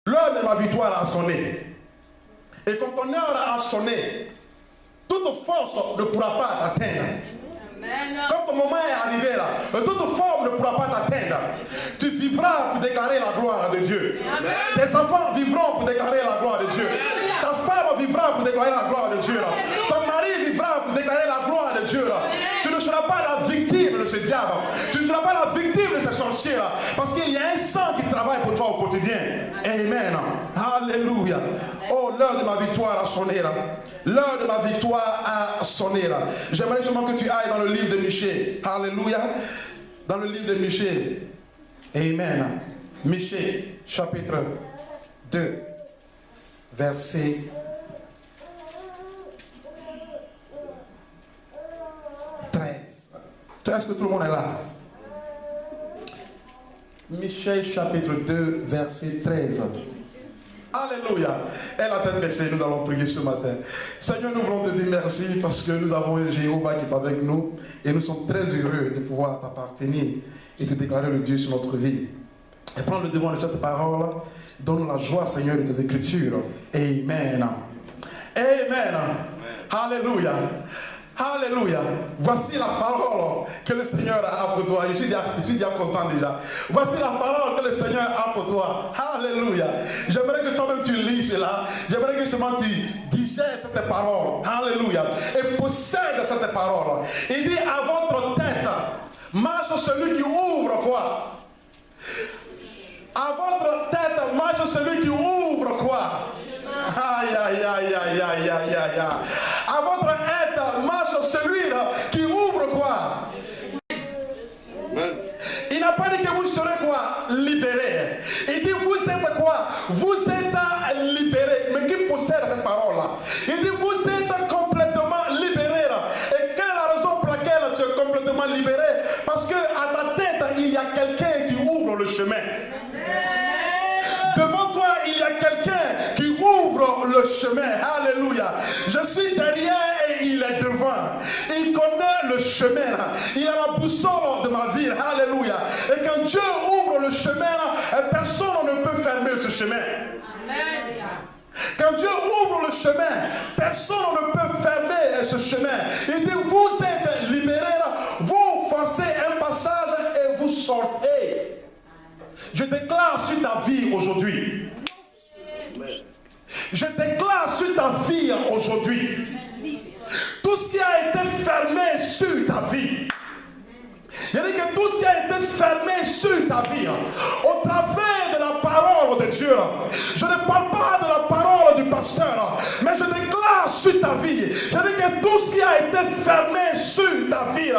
L'heure de ma victoire a sonné. Et quand ton heure a sonné, toute force ne pourra pas t'atteindre. Quand ton moment est arrivé là, toute forme ne pourra pas t'atteindre. Tu vivras pour déclarer la gloire de Dieu. Amen. Tes enfants vivront pour déclarer la gloire de Dieu. Ta femme vivra pour déclarer la gloire de Dieu. Ton mari vivra pour déclarer la gloire de Dieu. Tu ne seras pas la victime de ce diable. Tu ne seras pas la victime de ce sorcier là. Parce qu'il y a un sang qui travaille pour toi au quotidien. Amen. Alléluia. Oh, l'heure de ma victoire a sonné là. L'heure de ma victoire a sonné là. J'aimerais seulement que tu ailles dans le livre de Michée. Alléluia. Dans le livre de Michée. Amen. Michée, chapitre 2, verset 13. Est-ce que tout le monde est là? Michée, chapitre 2, verset 13. Alléluia. Et la tête baissée, nous allons prier ce matin. Seigneur, nous voulons te dire merci parce que nous avons un Jéhovah qui est avec nous et nous sommes très heureux de pouvoir t'appartenir et te déclarer le Dieu sur notre vie. Et prends le devant de cette parole. Donne-nous la joie, Seigneur, de tes écritures. Amen. Amen. Alléluia. Alléluia. Voici la parole que le Seigneur a pour toi. Je suis déjà content déjà. Voici la parole que le Seigneur a pour toi. Alléluia. J'aimerais que toi-même tu lis cela. J'aimerais que seulement tu digères cette parole. Alléluia. Et possède cette parole. Il dit à votre tête, marche celui qui ouvre quoi? À votre tête marche celui qui ouvre quoi? Aïe, aïe, aïe, aïe, aïe, aïe, aïe. À votre tête marche celui-là qui ouvre quoi? Il n'a pas dit que vous serez quoi? Libérés. Il dit vous êtes quoi? Vous êtes libérés. Mais qui possède cette parole-là? Il dit vous êtes complètement libérés. Et quelle est la raison pour laquelle tu es complètement libéré? Parce que à ta tête, il y a quelqu'un qui ouvre le chemin. Devant toi, il y a quelqu'un qui ouvre le chemin. Alléluia. Je suis derrière et il est devant. Il connaît le chemin. Il a la boussole de ma vie. Alléluia. Et quand Dieu ouvre le chemin, personne ne peut fermer ce chemin. Quand Dieu ouvre le chemin, personne ne peut fermer ce chemin. Il dit, vous êtes libérés, vous forcez un passage et vous sortez. Je déclare sur ta vie aujourd'hui. Je déclare sur ta vie aujourd'hui. Tout ce qui a été fermé sur ta vie. Il dit que tout ce qui a été sur ta vie. Au travers de la parole de Dieu. Je ne parle pas de la parole du pasteur, mais je déclare sur ta vie. Je dis que tout ce qui a été fermé sur ta vie,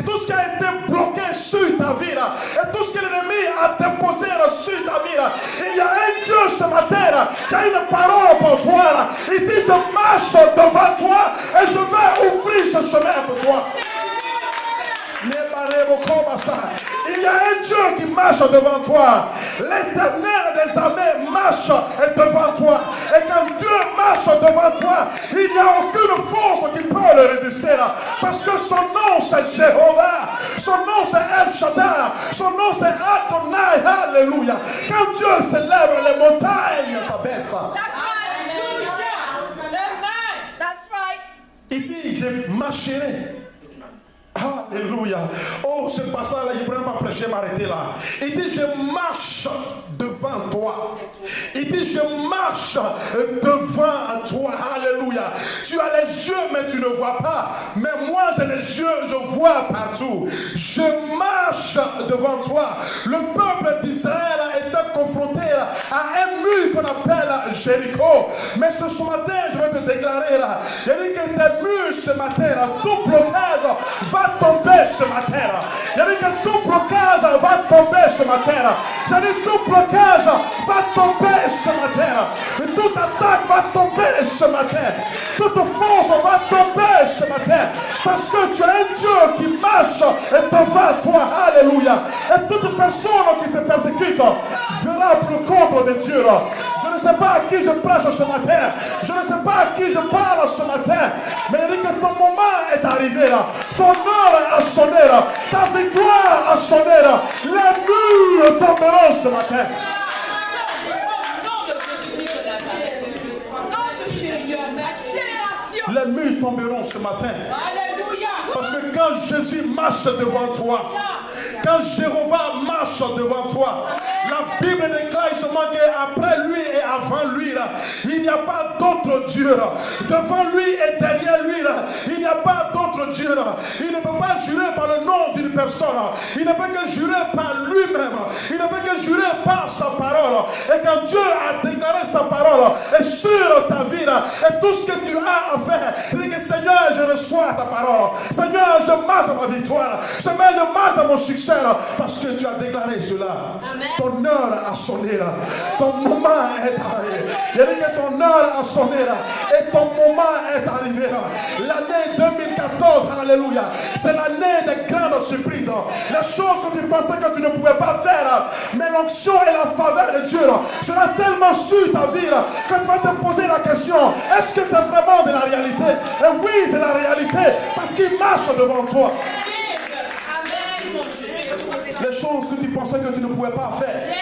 tout ce qui a été bloqué sur ta vie, et tout ce que l'ennemi a déposé sur ta vie, il y a un Dieu ce matin qui a une parole pour toi. Il dit, je marche devant toi et je vais ouvrir ce chemin pour toi. Il y a un Dieu qui marche devant toi. L'Éternel des armées marche devant toi. Et quand Dieu marche devant toi, il n'y a aucune force qui peut le résister. Parce que son nom c'est Jéhovah. Son nom c'est El Shaddai. Son nom c'est Adonai. Alléluia. Quand Dieu s'élève, les montagnes s'abaissent. Il dit, je marcherai. Alléluia. Oh, ce passage-là, il ne pourrait pas prêcher, m'arrêter là. Il dit, je marche devant toi. Il dit, je marche devant toi. Alléluia. Tu as les yeux, mais tu ne vois pas. Mais moi, j'ai les yeux, je vois partout. Je marche devant toi. Le peuple d'Israël a été confronté à un mur qu'on appelle Jéricho. Mais ce matin, je vais te déclarer là. Il dit que tes murs ce matin, là, tout blocage va tomber ce matin. Il dit que tout blocage va tomber ce matin. J'ai dit tout blocage va tomber ce matin. Toute attaque va tomber ce matin. Toute force va tomber ce matin. Parce que tu as un Dieu qui marche devant toi. Alléluia. Et toute personne qui se persécute verra pour le contre de Dieu. Je ne sais pas à qui je prêche ce matin. Je ne sais pas à qui je parle ce matin. Mais il dit que ton moment est arrivé là. Ton heure a sonné là. Ta victoire a sonné là. Les murs tomberont ce matin. Les murs tomberont ce matin. Parce que quand Jésus marche devant toi, quand Jéhovah marche devant toi, la Bible déclare seulement qu'après lui et avant lui, il n'y a pas d'autre Dieu. Devant lui et derrière lui, il n'y a pas d'autre Dieu. Il ne peut pas jurer par le nom d'une personne. Il ne peut que jurer par lui-même. Il ne peut que jurer par sa parole. Et quand Dieu a déclaré sa parole et sur ta vie, et tout ce que tu as à faire, il dit que Seigneur, je reçois ta parole. Seigneur, je marche à ma victoire. Seigneur, je marche à mon succès. Parce que tu as déclaré cela. Amen. Ton heure a sonné là. Ton moment est arrivé. Il a dit que ton heure a sonné là. Et ton moment est arrivé là. L'année 2014, alléluia, c'est l'année des grandes surprises. Les choses que tu pensais que tu ne pouvais pas faire, mais l'onction et la faveur de Dieu sera tellement sur ta vie que tu vas te poser la question, est-ce que c'est vraiment de la réalité? Et oui, c'est la réalité. Parce qu'il marche devant toi. Les choses que tu pensais que tu ne pouvais pas faire.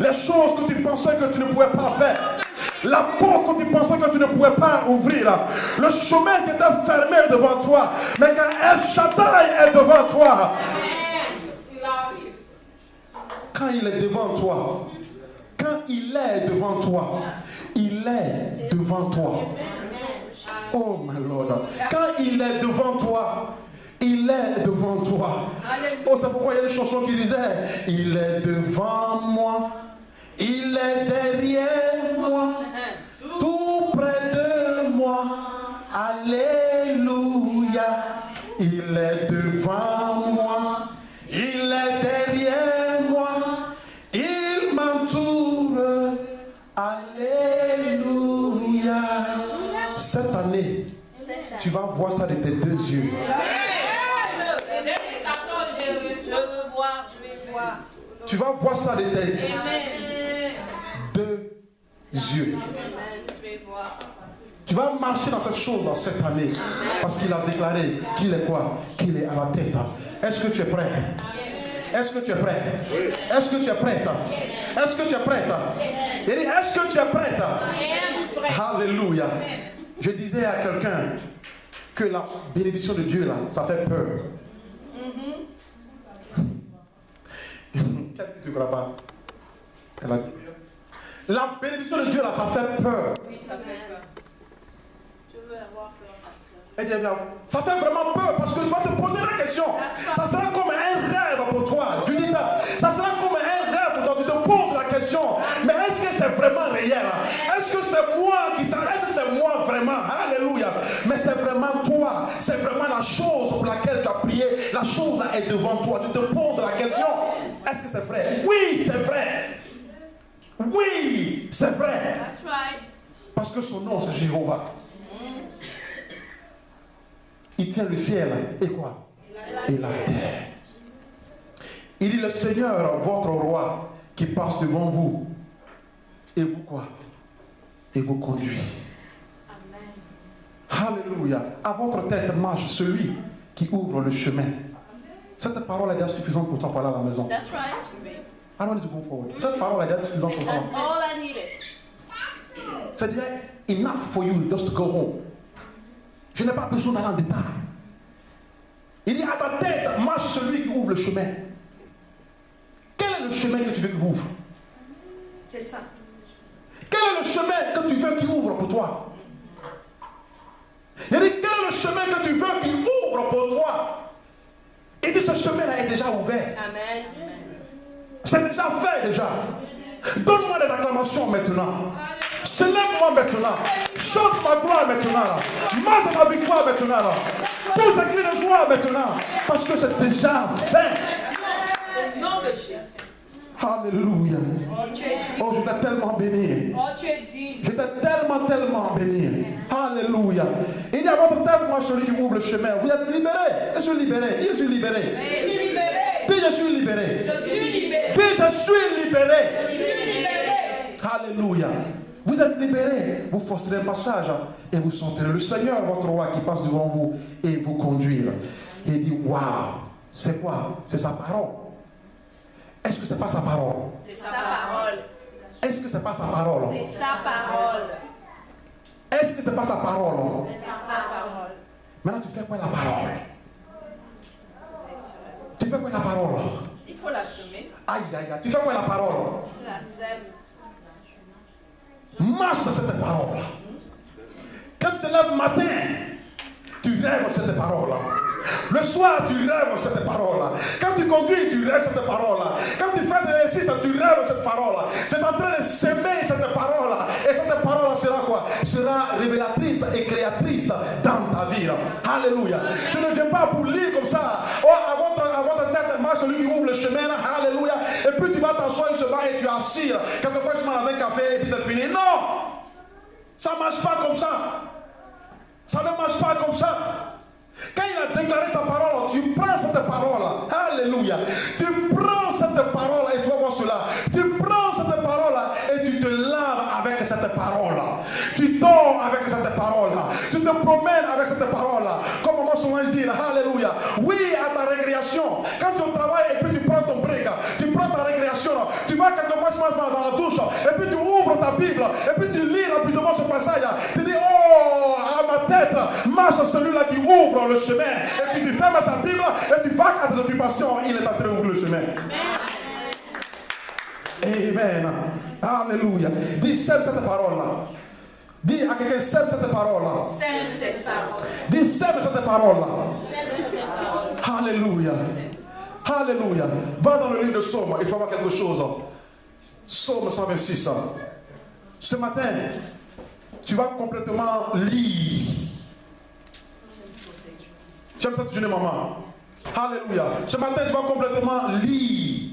Les choses que tu pensais que tu ne pouvais pas faire. La porte que tu pensais que tu ne pouvais pas ouvrir. Le chemin qui était fermé devant toi. Mais quand El Shaddai est devant toi. Quand il est devant toi. Quand il est devant toi. Il est devant toi. Oh my Lord. Quand il est devant toi. Il est devant toi. Oh, c'est pourquoi il y a des chansons qui disaient, il est devant moi, il est derrière moi, tout près de moi. Alléluia. Il est devant moi, il est derrière moi, il m'entoure. Alléluia. Cette année, tu vas voir ça de tes deux yeux. Tu vas voir ça de tes deux yeux. Tu vas marcher dans cette chose dans cette année. Parce qu'il a déclaré qu'il est quoi? Qu'il est à la tête. Est-ce que tu es prêt? Est-ce que tu es prêt? Est-ce que tu es prête? Est-ce que tu es prête? Est-ce que tu es prête? Alléluia. Je disais à quelqu'un que la bénédiction de Dieu là, ça fait peur. Tu ne crois pas? La bénédiction de Dieu là, ça fait peur. Oui, ça fait peur. Je veux avoir peur. Ça fait vraiment peur parce que tu vas te poser la question. Ça sera comme un rêve pour toi. Tu dis ça Alléluia. Mais c'est vraiment toi. C'est vraiment la chose pour laquelle tu as prié. La chose là est devant toi. Tu te poses la question. Est-ce que c'est vrai? Oui, c'est vrai. Oui, c'est vrai. Parce que son nom, c'est Jéhovah. Il tient le ciel et quoi? Et la terre. Il dit le Seigneur, votre roi, qui passe devant vous. Et vous quoi? Et vous conduit. Alléluia. À votre tête marche celui qui ouvre le chemin. Cette parole est déjà suffisante pour toi pour aller à la maison. That's right. I don't need to go forward. Cette parole est déjà suffisante pour toi. That's all I needed. C'est déjà enough for you just to go home. Je n'ai pas besoin d'aller en détail. Il dit à ta tête marche celui qui ouvre le chemin. Quel est le chemin que tu veux qu'il ouvre? C'est ça. Quel est le chemin que tu veux qu'il ouvre pour toi? Il dit quel est le chemin que tu veux qu'il ouvre pour toi? Il dit ce chemin-là est déjà ouvert. Amen. C'est déjà fait déjà. Donne-moi des acclamations maintenant. Célèbre-moi maintenant. Chante ma gloire maintenant. Marche ma victoire maintenant. Pousse des cris de joie maintenant. Parce que c'est déjà fait. Au nom de Jésus. Alléluia. Oh, je t'ai tellement béni. Oh, tu es digne. Je t'ai tellement béni. Alléluia. Il dit à votre tête, moi, celui qui ouvre le chemin. Vous êtes libérés. Je suis libéré. Je suis libéré. Je suis libéré. Dis, je suis libéré. Je suis libéré. Dis, je suis libéré. Je suis libéré. Alléluia. Vous êtes libérés. Vous forcerez un passage et vous sentirez le Seigneur, votre roi, qui passe devant vous et vous conduire. Et il dit, waouh, c'est quoi? C'est sa parole. Est-ce que c'est pas sa parole? C'est sa parole. Est-ce que c'est pas sa parole? C'est sa parole. Est-ce que c'est pas sa parole? C'est sa parole. Maintenant, tu fais quoi la parole? Tu fais quoi la parole? Il faut l'assumer. Aïe, aïe, aïe. Tu fais quoi la parole? La sème. Marche dans cette parole. Quand tu te lèves le matin, tu rêves cette parole. Le soir, tu rêves cette parole. Quand tu conduis, tu rêves cette parole. Quand tu fais des exercices, tu rêves cette parole. Tu es en train de semer cette parole. Et cette parole sera quoi? Sera révélatrice et créatrice dans ta vie. Alléluia. Tu ne viens pas pour lire comme ça. Oh, à votre tête marche celui qui ouvre le chemin. Alléluia. Et puis tu vas t'asseoir ce soir et tu es assis. Quelque part, tu vas dans un café et puis c'est fini. Non! Ça ne marche pas comme ça. Ça ne marche pas comme ça. Quand il a déclaré sa parole, tu prends cette parole. Alléluia. Tu prends cette parole et tu vas voir cela. Tu prends cette parole et tu te laves avec cette parole. Tu dors avec cette parole. Tu te promènes avec cette parole. Comme maman souvent dit, alléluia. Oui, à ta récréation. Quand tu travailles et puis tu prends ton break, tu prends ta récréation. Tu vas quelque part dans la douche et puis tu ouvres ta Bible et puis tu lis rapidement ce passage. Tu dis, oh, à ma tête marche celui-là qui ouvre le chemin. Et puis tu fermes ta Bible et tu vas à tes occupations. Il est en train d'ouvrir le chemin. Amen. Alléluia. Dis, sème cette parole-là. Dis à quelqu'un, sème cette parole-là. Sème cette parole. Dis, sème cette parole-là. Sème cette parole. Alléluia. Alléluia. Va dans le livre de Psaume et tu vas voir quelque chose. Psaume 126. Ce matin, tu vas complètement lire. Tu aimes ça, c'est une maman. Alléluia. Ce matin, tu vas complètement lire.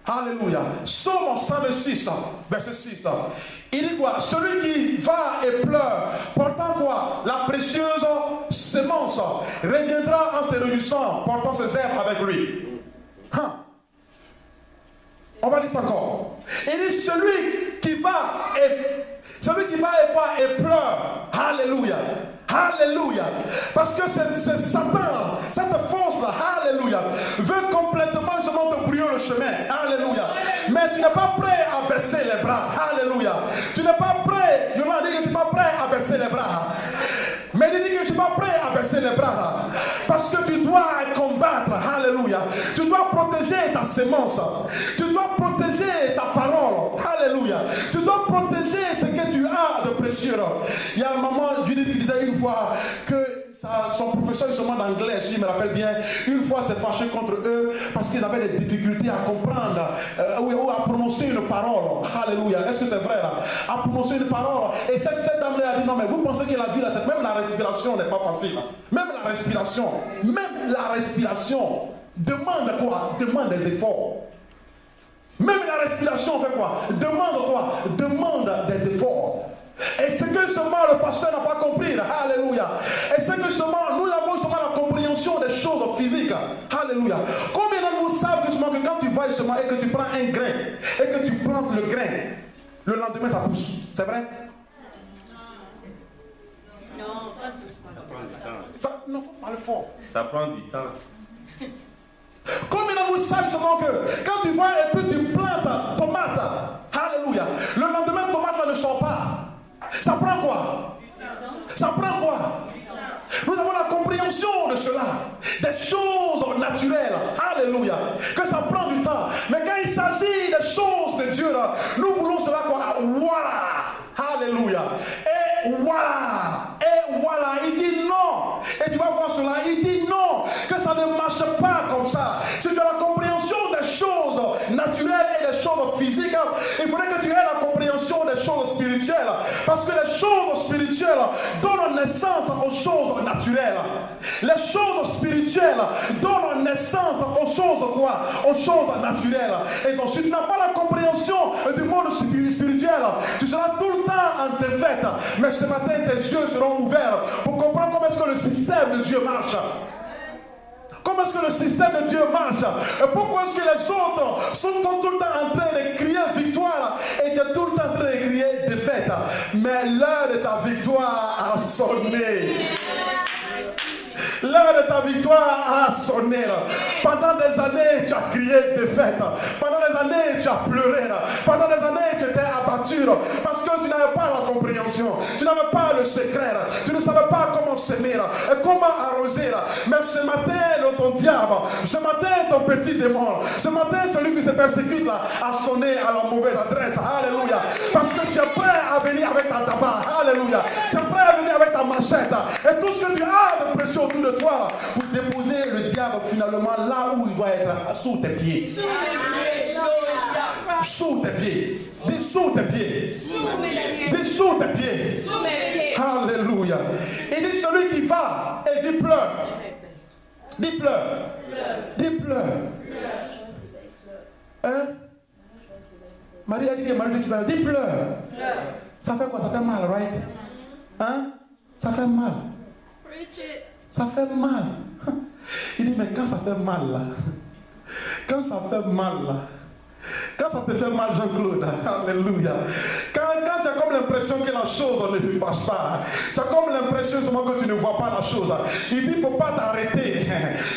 Alléluia. Psaume 126, verset 6. Il dit quoi? Celui qui va et pleure, portant quoi? La précieuse sémence, reviendra en se réjouissant, portant ses herbes avec lui. On va dire ça encore. Il dit celui qui va et quoi? Et pleure. Alléluia. Alléluia. Parce que c'est Satan, cette force-là, alléluia, veut complètement justement te brouiller le chemin. Alléluia. Mais tu n'es pas prêt à baisser les bras. Alléluia. Tu n'es pas prêt. Il m'a dit que je ne suis pas prêt à baisser les bras. Mais il dit que je ne suis pas prêt à baisser les bras. Parce que tu dois combattre. Alléluia. Tu dois protéger ta sémence. Tu dois protéger ta parole. Alléluia. Tu dois protéger ce que tu as de précieux. Il y a un moment, Judith qui disait une fois que son professeur professeur justement d'anglais, si je me rappelle bien, une fois s'est fâché contre eux parce qu'ils avaient des difficultés à comprendre ou à prononcer une parole. Alléluia. Est-ce que c'est vrai là? À prononcer une parole. Et cette dame-là a dit non, mais vous pensez que la vie là, c'est même la respiration n'est pas facile. Même la respiration demande quoi? Demande des efforts. Même la respiration fait quoi? Demande quoi? Demande des efforts. Et c'est que seulement le pasteur n'a pas compris. Alléluia. Et c'est que seulement nous avons seulement la compréhension des choses physiques. Alléluia. Combien d'entre vous savent justement que quand tu vas justement et que tu prends un grain et que tu plantes le grain, le lendemain ça pousse? C'est vrai? Non, ça ne pousse pas. Ça prend du temps. Ça, non, faut parler fort. Ça prend du temps. Combien d'entre vous savent justement que quand tu vas et puis tu plantes tomate, alléluia, le lendemain tomate là ne sort pas. Ça prend quoi? Ça prend quoi? Nous avons la compréhension de cela, des choses naturelles, alléluia, que ça prend du temps. Mais quand il s'agit des choses de Dieu, là, nous voulons cela quoi? Voilà, alléluia. Et voilà, il dit non. Et tu vas voir cela, il dit non, que ça ne marche pas comme ça. Si tu as la compréhension des choses naturelles et des choses physiques, il faudrait que tu aies la compréhension des choses spirituelles. Parce que les choses spirituelles donnent naissance aux choses naturelles. Les choses spirituelles donnent naissance aux choses quoi? Aux choses naturelles. Et donc si tu n'as pas la compréhension du monde spirituel, tu seras tout le temps en défaite. Mais ce matin, tes yeux seront ouverts pour comprendre comment est-ce que le système de Dieu marche. Comment est-ce que le système de Dieu marche? Et pourquoi est-ce que les autres sont tout le temps en train de crier victoire et tu es tout le temps en train de crier défaite? Mais l'heure de ta victoire a sonné. L'heure de ta victoire a sonné. Pendant des années, tu as crié défaite. Pendant des années, tu as pleuré. Pendant des années, tu étais abattu parce que tu n'avais pas la compréhension. Tu n'avais pas le secret. Tu ne savais pas comment s'aimer et comment arroser. Mais ce matin, ton diable, ce matin, ton petit démon, ce matin, celui qui se persécute a sonné à la mauvaise adresse. Alléluia. Parce que tu es prêt à venir avec ta tabac. Alléluia. Tu es prêt à venir avec ta machette. Et tout ce que tu as de précieux autour de toi pour déposer le diable finalement là où il doit être, sous tes pieds. Sous tes pieds. Dis sous tes pieds. Dis sous tes pieds. Alléluia. Il dit celui qui va et dit pleure. Dis pleure. Dis pleure. Hein? Marie a dit Marie qui va dis pleure. Ça fait quoi? Ça fait mal, right? Hein? Ça fait mal. Ça fait mal. Il dit mais quand ça fait mal là, quand ça fait mal là, quand ça te fait mal Jean-Claude, alléluia, quand tu as comme l'impression que la chose ne passe pas, tu as comme l'impression seulement que tu ne vois pas la chose, il dit il ne faut pas t'arrêter,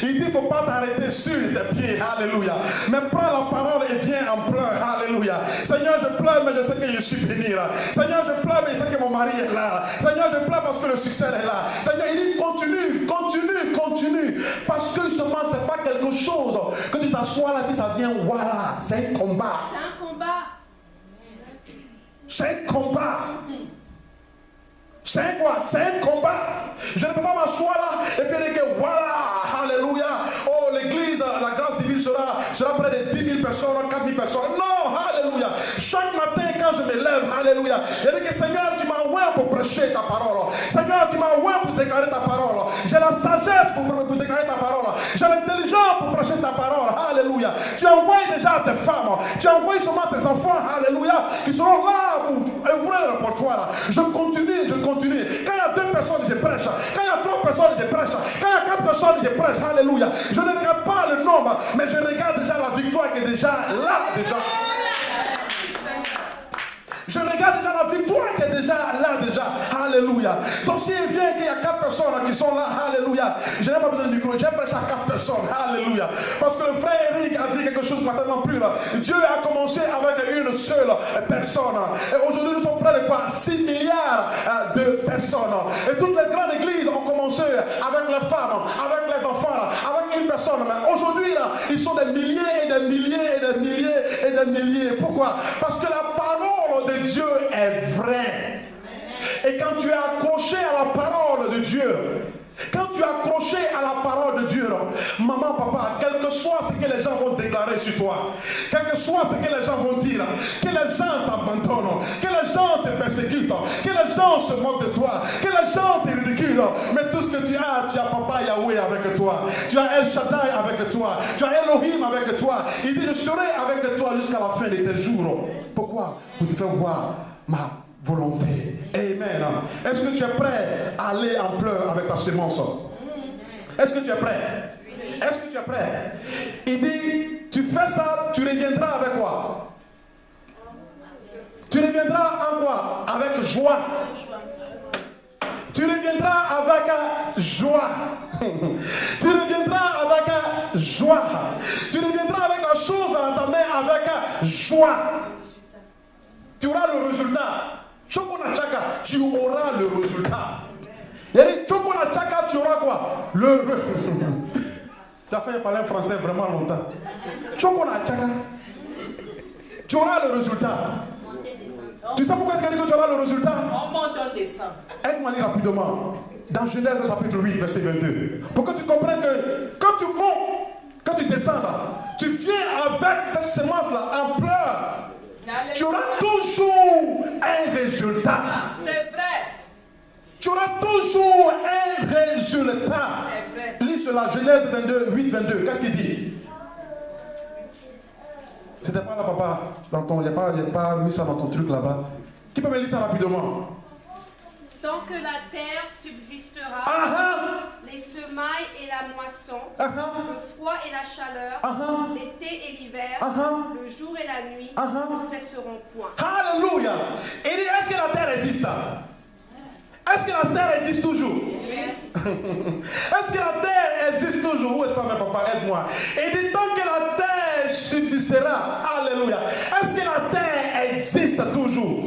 il dit il ne faut pas t'arrêter sur tes pieds, alléluia, mais prends la parole et viens en pleurs, alléluia. Seigneur, je pleure mais je sais que je suis béni là. Seigneur, je pleure mais je sais que mon mari est là. Seigneur, je pleure parce que le succès est là. Seigneur, il dit continue, parce que justement c'est pas quelque chose que tu t'assois là et puis ça vient, voilà, c'est un combat. C'est un combat. C'est un combat. C'est quoi? C'est un combat. Je ne peux pas m'asseoir là et puis dire que voilà, alléluia. Oh, l'église, la grâce divine sera près de 10 000 personnes, 4 000 personnes. Non, alléluia. Chaque matin quand je me lève, alléluia, je dis que Seigneur, tu m'as envoyé pour prêcher ta parole. Seigneur, tu m'as envoyé pour déclarer ta parole. J'ai la sagesse pour déclarer ta parole. J'ai l'intelligence pour prêcher ta parole. Alléluia. Tu as envoyé déjà tes femmes. Tu as envoyé seulement tes enfants. Alléluia. Qui seront là pour ouvrir pour toi. Je continue. Quand il y a 2 personnes, je prêche. Quand il y a 3 personnes, je prêche. Quand il y a 4 personnes, je prêche. Alléluia. Je ne regarde pas le nombre, mais je regarde déjà la victoire qui est déjà là. Je regarde déjà la victoire qui est déjà là déjà. Alléluia. Donc s'il vient qu'il y a 4 personnes qui sont là, alléluia, je n'ai pas besoin de micro, j'ai prêché à 4 personnes. Alléluia. Parce que le frère Eric a dit quelque chose maintenant plus là. Dieu a commencé avec une seule personne. Et aujourd'hui nous sommes près de quoi? 6 milliards de personnes. Et toutes les grandes églises ont commencé avec les femmes, avec les enfants, avec une personne. Mais aujourd'hui là, ils sont des milliers et des milliers et des milliers et des milliers. Pourquoi? Parce que la parole de Dieu est vrai. Et quand tu es accroché à la parole de Dieu, Quand tu es accroché à la parole de Dieu, maman, papa, quel que soit ce que les gens vont déclarer sur toi, quel que soit ce que les gens vont dire, que les gens t'abandonnent, que les gens te persécutent, que les gens se moquent de toi, que les gens te ridiculent, mais tout ce que tu as Papa Yahweh avec toi, tu as El Shaddai avec toi, tu as Elohim avec toi. Il dit, je serai avec toi jusqu'à la fin de tes jours. Pourquoi? Pour te faire voir ma volonté. Amen. Est-ce que tu es prêt à aller en pleurs avec ta semence? Est-ce que tu es prêt? Est-ce que tu es prêt? Il dit, tu fais ça, tu reviendras avec quoi? Tu reviendras en quoi? Avec joie. Tu reviendras avec joie. Tu reviendras avec joie. Tu reviendras avec la chose dans ta main avec joie. Tu auras le résultat. Chokona Chaka, tu auras le résultat. Il dit Chokona Chaka, tu auras quoi? Tu as fait parler français vraiment longtemps. Chokona Chaka, tu auras le résultat. Tu sais pourquoi est-ce que tu auras le résultat? On monte, on descend. Aide-moi à lire rapidement. Dans Genèse chapitre 8, verset 22. Pour que tu comprennes que quand tu montes, quand tu descends là, tu viens avec cette semence-là en pleurs. Tu auras toujours un résultat. C'est vrai. Tu auras toujours un résultat. C'est vrai. Lis sur la Genèse 22, 8, 22. Qu'est-ce qu'il dit? C'était pas là, papa. Il n'y a pas mis ça dans ton truc là-bas. Qui peut me lire ça rapidement? Tant que la terre subsistera, les semailles et la moisson, le froid et la chaleur, l'été et l'hiver, le jour et la nuit ne cesseront point. Alléluia. Il dit, est-ce que la terre existe? Est-ce que la terre existe toujours? Yes. Est-ce que la terre existe toujours? Où est-ce que mon papa? Aide-moi. Il dit, tant que la terre subsistera, alléluia. Est-ce que la terre existe toujours?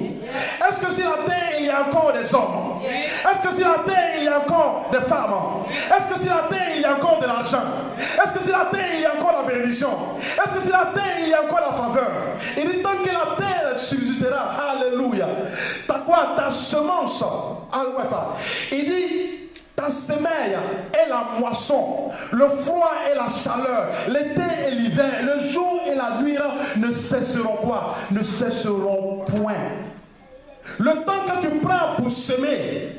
Est-ce que sur la terre il y a encore des hommes? Est-ce que sur la terre il y a encore des femmes? Est-ce que sur la terre il y a encore de l'argent? Est-ce que sur la terre il y a encore la bénédiction? Est-ce que sur la terre il y a encore la faveur? Il dit, tant que la terre subsistera, alléluia. T'as quoi? Ta semence. Alléluia ça. Il dit, ta semelle et la moisson, le froid et la chaleur, l'été et l'hiver, le jour et la nuit ne cesseront quoi? Ne cesseront point. Le temps que tu prends pour semer,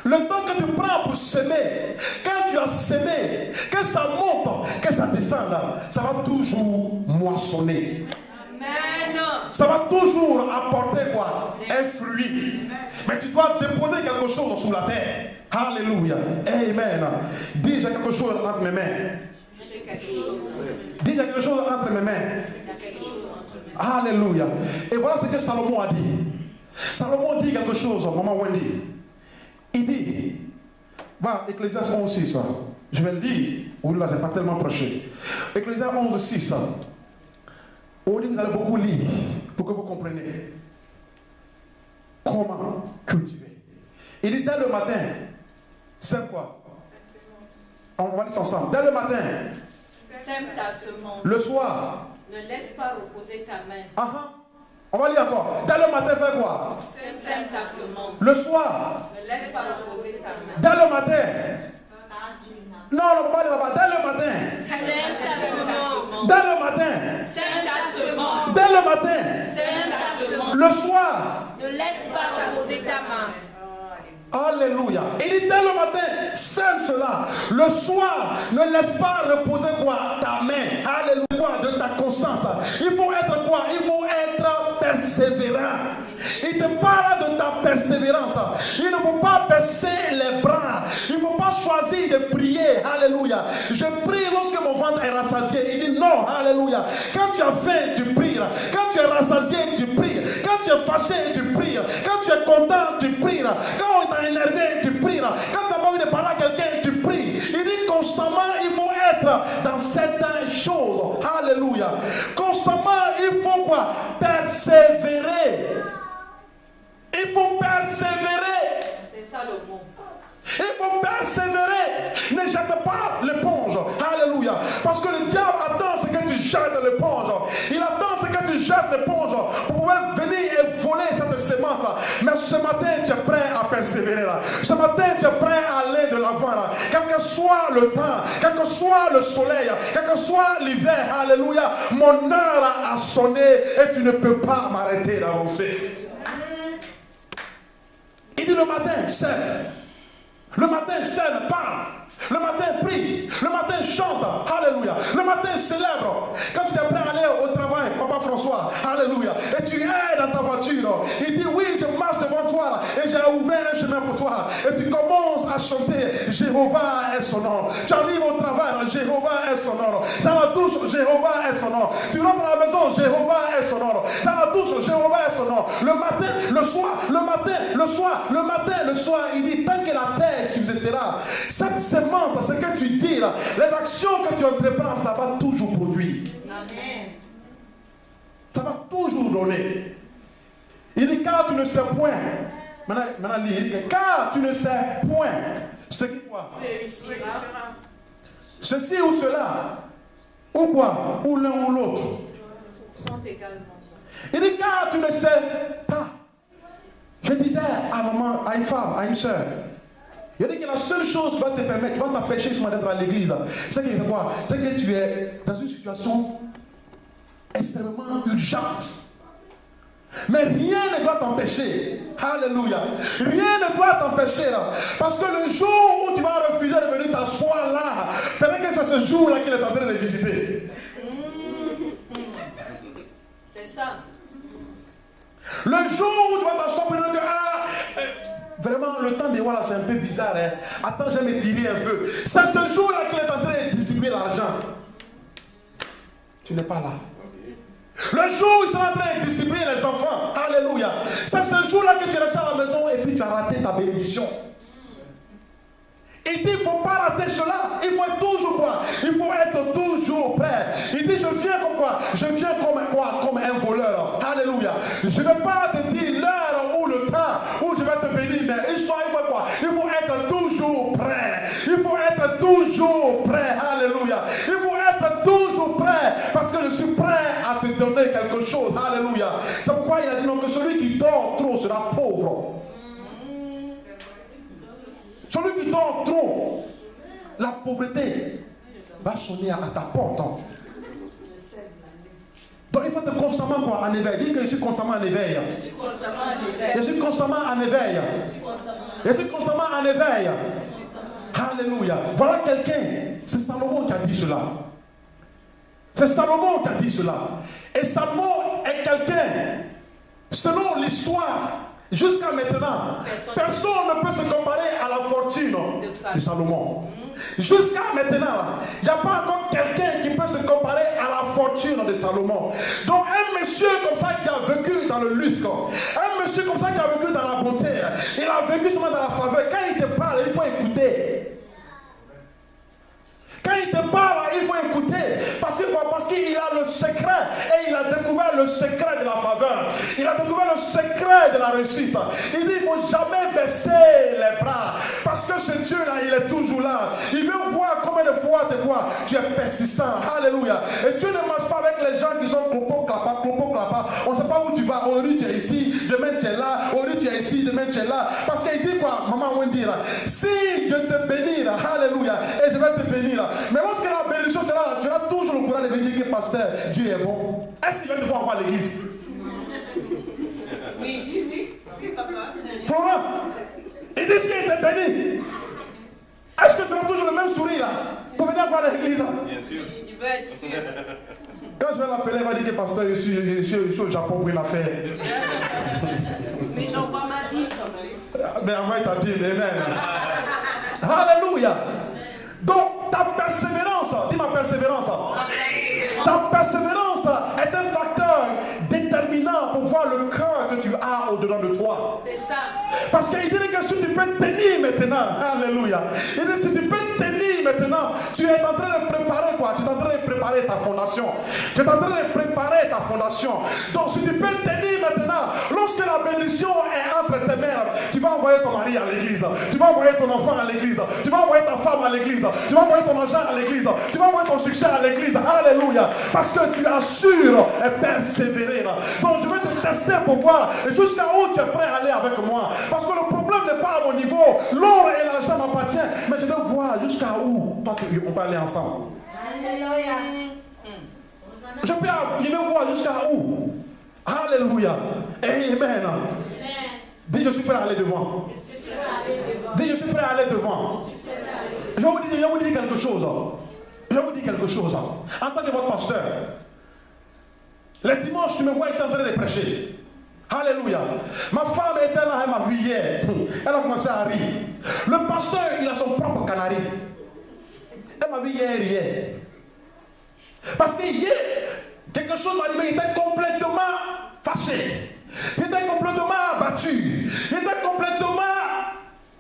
le temps que tu prends pour semer, quand tu as semé, que ça monte, que ça descende, ça va toujours moissonner. Amen. Ça va toujours apporter quoi? Un fruit. Mais tu dois déposer quelque chose sous la terre. Alléluia. Amen. Dis, j'ai quelque chose entre mes mains. Dis, j'ai quelque chose entre mes mains. Alléluia. Et voilà ce que Salomon a dit. Salomon dit quelque chose, maman Wendy. Il dit, va, Ecclésiaste 11:6. Je vais le lire. Oui, là, je n'ai pas tellement prêché. Ecclésiaste 11:6. Aujourd'hui, vous allez beaucoup lire pour que vous compreniez comment cultiver. Il dit dès le matin, c'est quoi? On va lire ensemble. Dès le matin, Sème ta semence. le soir, Ne laisse pas reposer ta main. On va lire encore. Dès le matin, fais quoi? Sème ta semence. Le soir, Ne laisse pas reposer ta main. dès le matin. Non, on va pas dire là-bas. Dès le matin. Sème ta semence. Dès le matin. Sème ta semence. Dès le matin. Sème ta semence. Le soir. Ne laisse pas reposer ta main. Alléluia. Il dit dès le matin, sème cela. Le soir, ne laisse pas reposer quoi? Ta main. Alléluia. De ta constance. Il faut être quoi? Il faut être persévérant. Il te parle de ta persévérance. Il ne faut pas baisser les bras. Il ne faut pas choisir de prier. Alléluia. Je prie lorsque mon ventre est rassasié. Il dit non. Alléluia. Quand tu as faim, tu pries. Quand tu es rassasié, tu pries. Quand tu es fâché, tu pries. Quand tu es content, tu pries. Quand on t'a énervé, tu pries. Quand tu n'as pas envie de parler à quelqu'un, tu pries. Il dit constamment, il faut être dans certaines choses. Alléluia. Constamment, il faut quoi? Persévérer. Il faut persévérer. C'est ça le mot. Il faut persévérer. Ne jette pas l'éponge. Alléluia. Parce que le diable attend ce que tu jettes l'éponge. Il attend ce que tu jettes l'éponge pour pouvoir venir et voler cette sémence là. Mais ce matin, tu es prêt à persévérer là. Ce matin, tu es prêt à aller de l'avant là. Quel que soit le temps, quel que soit le soleil, quel que soit l'hiver, alléluia, mon heure a sonné et tu ne peux pas m'arrêter d'avancer. Il dit le matin, sème. Le matin, sème, parle. Le matin, prie. Le matin, chante. Alléluia. Le matin, célèbre. Quand tu es prêt à aller au travail, Papa François, alléluia, et tu es dans ta voiture, il dit oui, je marche devant toi là, et j'ai ouvert un chemin pour toi. Et tu commences à chanter Jéhovah est son nom. Tu arrives au travail, Jéhovah est son nom. Dans la douche, Jéhovah est son nom. Tu rentres à la maison, Jéhovah est son nom. Dans la douche, Jéhovah est son nom. Le matin, le soir, le matin, le soir, le matin, le soir, il dit tant que la terre subsistera, cette semence, ce que tu dis là, les actions que tu entreprends, ça va toujours produire. Amen. Ça va toujours donner. Il dit car tu ne sais point. Maintenant il dit car tu ne sais point ce qui quoi? Ceci ou cela. Ou quoi? Ou l'un ou l'autre. Il dit car tu ne sais pas. Je disais à maman, à une femme, à une soeur. Il dit que la seule chose qui va te permettre, qui va t'empêcher ce matin d'être à l'église, c'est que quoi? C'est que tu es dans une situation extrêmement urgente. Mais rien ne doit t'empêcher. Alléluia. Rien ne doit t'empêcher là. Parce que le jour où tu vas refuser de venir t'asseoir là, peut-être que c'est ce jour-là qu'il est en train de visiter. C'est ça. Le jour où tu vas t'asseoir, peut-être que vraiment, le temps de voir là, c'est un peu bizarre. Hein? Attends, je vais me tirer un peu. C'est ce jour-là qu'il est en train de distribuer l'argent. Tu n'es pas là. Le jour où il sera en train de distribuer les enfants. Alléluia. C'est ce jour-là que tu restes à la maison et puis tu as raté ta bénédiction. Il dit, il ne faut pas rater cela. Il faut être toujours quoi? Il faut être toujours prêt. Il dit, je viens comme quoi? Je viens comme quoi? Comme un voleur. Alléluia. Je ne vais pas te dire l'heure ou le temps où je vais te bénir, mais il faut quoi? Il faut être toujours prêt. Il faut être toujours prêt. Alléluia. Il faut être toujours prêt parce que je suis prêt à te donner quelque chose. Alléluia. C'est pourquoi il a dit non, que celui qui dort trop sera pauvre. Celui qui dort trop, la pauvreté va sonner à ta porte. Donc il faut être constamment quoi, en éveil. Dis que je suis constamment en éveil. Je suis constamment en éveil. Je suis constamment en éveil. Alléluia. Voilà quelqu'un. C'est Salomon qui a dit cela. C'est Salomon qui a dit cela. Et Salomon est quelqu'un, selon l'histoire, jusqu'à maintenant, personne ne peut se comparer à la fortune de Salomon. Jusqu'à maintenant, il n'y a pas encore quelqu'un qui peut se comparer à la fortune de Salomon. Donc un monsieur comme ça qui a vécu dans le luxe, un monsieur comme ça qui a vécu dans la bonté, il a vécu seulement dans la faveur. Quand il te parle, il faut écouter. Quand il te parle, il faut écouter. Parce qu'il a le secret. Et il a découvert le secret de la faveur. Il a découvert le secret de la réussite. Il dit, il ne faut jamais baisser les bras. Parce que ce Dieu-là, il est toujours là. Il veut voir combien de fois tu es persistant. Alléluia. Et Dieu ne marche pas avec les gens qui sont clopo, clapa, clopo, clapa. On ne sait pas où tu vas. Aujourd'hui, tu es ici. Demain, tu es là. Aujourd'hui, tu es ici. Demain, tu es là. Parce qu'il dit quoi, maman Wendy, là, si je te bénis, là, alléluia, et je vais te bénir, là. Mais lorsque la bénédiction sera là, tu auras toujours le courage de venir que pasteur, Dieu est bon. Est-ce qu'il va te voir encore à l'église? Oui, papa. Florent, il dit s'il était béni. Est-ce que tu auras toujours le même sourire là pour venir voir à l'église? Bien sûr. Il veut être sûr. Quand je vais l'appeler, il va dire que pasteur, je suis au Japon pour une affaire. Mais j'envoie ma Bible quand même. Mais envoie ta Bible, amen. Alléluia. Donc, ta persévérance, dis ma persévérance. Ta persévérance est un facteur déterminant pour voir le cœur que tu as au-dedans de toi. C'est ça. Parce qu'il dit que si tu peux tenir maintenant, alléluia. Il dit si tu peux tenir maintenant, tu es en train de préparer quoi? Tu es en train de préparer ta fondation. Tu es en train de préparer ta fondation. Donc, si tu peux tenir maintenant, lorsque la bénédiction est entre tes mains, tu vas vas envoyer ton mari à l'église, tu vas envoyer ton enfant à l'église, tu vas envoyer ta femme à l'église, tu vas envoyer ton argent à l'église, tu vas envoyer ton succès à l'église. Alléluia. Parce que tu assures et persévérer. Donc je vais te tester pour voir jusqu'à où tu es prêt à aller avec moi. Parce que le problème n'est pas à mon niveau. L'or et l'argent m'appartiennent. Mais je veux voir jusqu'à où toi, on peut aller ensemble. Alléluia. Je veux voir jusqu'à où. Alléluia. Amen. Dis, je suis prêt à aller devant. Dis, je suis prêt à aller devant. Je vais vous dire quelque chose. Je vais vous dire quelque chose. En tant que votre pasteur, les dimanches, tu me vois ici en train de prêcher. Alléluia. Ma femme était là, elle m'a vu hier. Elle a commencé à rire. Le pasteur, il a son propre canari. Elle m'a vu hier. Parce que hier, quelque chose m'a dit, il était complètement fâché. Il était complètement abattu. Il était complètement...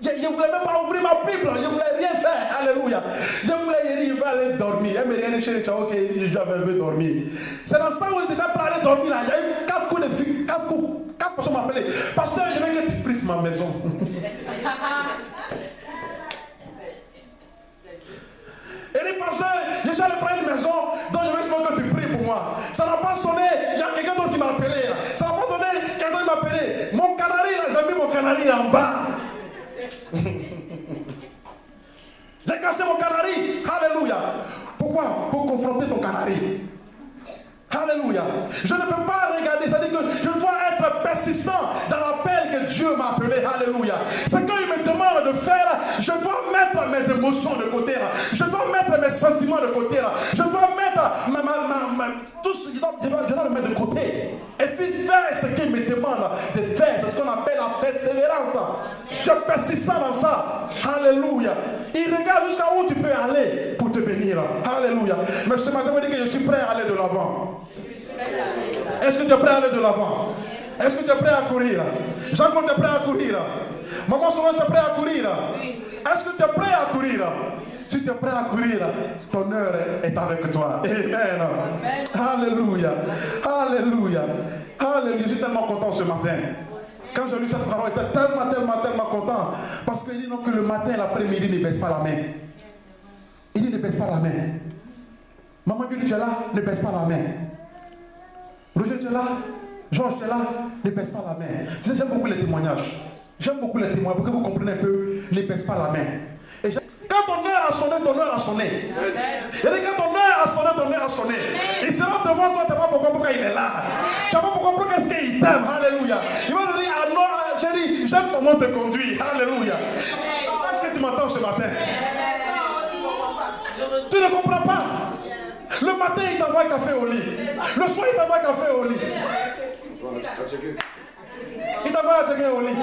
Je ne voulais même pas ouvrir ma Bible. Je ne voulais rien faire. Alléluia. Je voulais dire, il va aller dormir. Elle me dit, elle est chez les ok, je vais dormir. C'est dans ce temps où j'étais prêt à aller dormir. Là. Il y a eu 4 coups de fil, 4 coups. 4 personnes m'ont appelé. Pasteur, je veux que tu pries pour ma maison. Et dit, pasteur, je suis allé prendre une maison, donc je veux seulement que tu pries pour moi. Ça n'a pas sonné, il y a quelqu'un d'autre qui m'a appelé. Là. Ça n'a pas sonné, quelqu'un m'a appelé. Mon canari, là, j'ai mis mon canari en bas. J'ai cassé mon canari. Alléluia. Pourquoi? Pour confronter ton canari. Alléluia. Je ne peux pas regarder. Ça dit que je dois être persistant dans l'appel que Dieu m'a appelé. Alléluia. C'est quand il me demande de faire, je dois mettre mes émotions de côté. Là. Je dois mettre mes sentiments de côté. Là. Je dois mettre tout ce que je dois le mettre de côté. Et puis faire ce qu'il me demande de faire. C'est ce qu'on appelle la persévérance. Tu es persistant dans ça. Alléluia. Il regarde jusqu'à où tu peux aller pour te bénir. Alléluia. Mais ce matin, je dis que je suis prêt à aller de l'avant. Est-ce que tu es prêt à aller de l'avant? Est-ce que tu es prêt à courir? Jean-Claude, tu es prêt à courir? Maman Sauvage, tu es prêt à courir? Est-ce que tu es prêt à courir? Si tu es prêt à courir, ton heure est avec toi. Amen. Alléluia. Alléluia. Alléluia. Je suis tellement content ce matin. Quand j'ai lu cette parole, j'étais tellement content. Parce qu'il dit non que le matin et l'après-midi ne baisse pas la main. Il dit ne baisse pas la main. Maman Dieu, tu es là, ne baisse pas la main. Roger, tu es là, Georges, tu es là, ne baisse pas la main. Tu sais, j'aime beaucoup les témoignages. J'aime beaucoup les témoignages pour que vous compreniez un peu, ne baisse pas la main. Et quand ton heure a sonné, ton heure a sonné. Il dit quand ton heure a sonné, ton heure a sonné. Il sera devant toi, tu n'as pas pourquoi il est là. Tu n'as pas pourquoi qu'est-ce qu'il t'aime. Alléluia. Il va te dire, alors, chérie, j'aime comment te conduire. Alléluia. Est-ce que tu m'entends ce matin? Tu ne comprends pas. Le matin, il t'envoie un café au lit. Le soir, il t'envoie un café au lit. Il t'envoie un café au lit.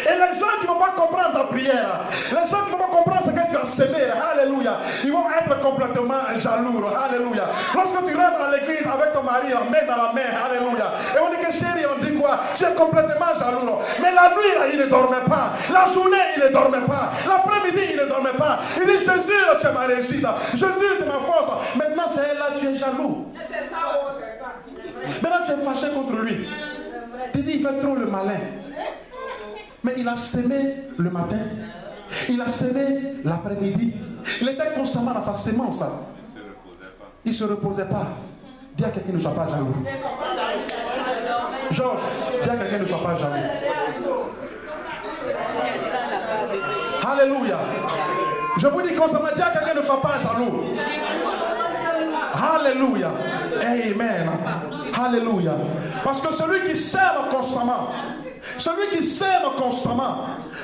Et les gens qui ne vont pas comprendre ta prière, les gens qui ne vont pas comprendre ce que tu as semé, alléluia, ils vont être complètement jaloux, alléluia. Lorsque tu rentres à l'église avec ton mari, la main dans la main, alléluia, et on dit que chérie, on dit quoi? Tu es complètement jaloux. Mais la nuit, là, il ne dormait pas. La journée, il ne dormait pas. L'après-midi, il ne dormait pas. Il dit, Jésus, tu es ma réussite. Jésus, tu es ma force. Maintenant, c'est elle là, tu es jaloux. Maintenant, tu es fâché contre lui. Tu dis, il fait trop le malin. Mais il a semé le matin, il a semé l'après-midi. Il était constamment dans sa sémence. Il ne se reposait pas. Dis à quelqu'un ne soit pas jaloux. Georges, dis à quelqu'un ne soit pas jaloux. Alléluia. Je vous dis constamment, dis à quelqu'un ne soit pas jaloux. Alléluia. Amen. Alléluia. Parce que celui qui sème constamment,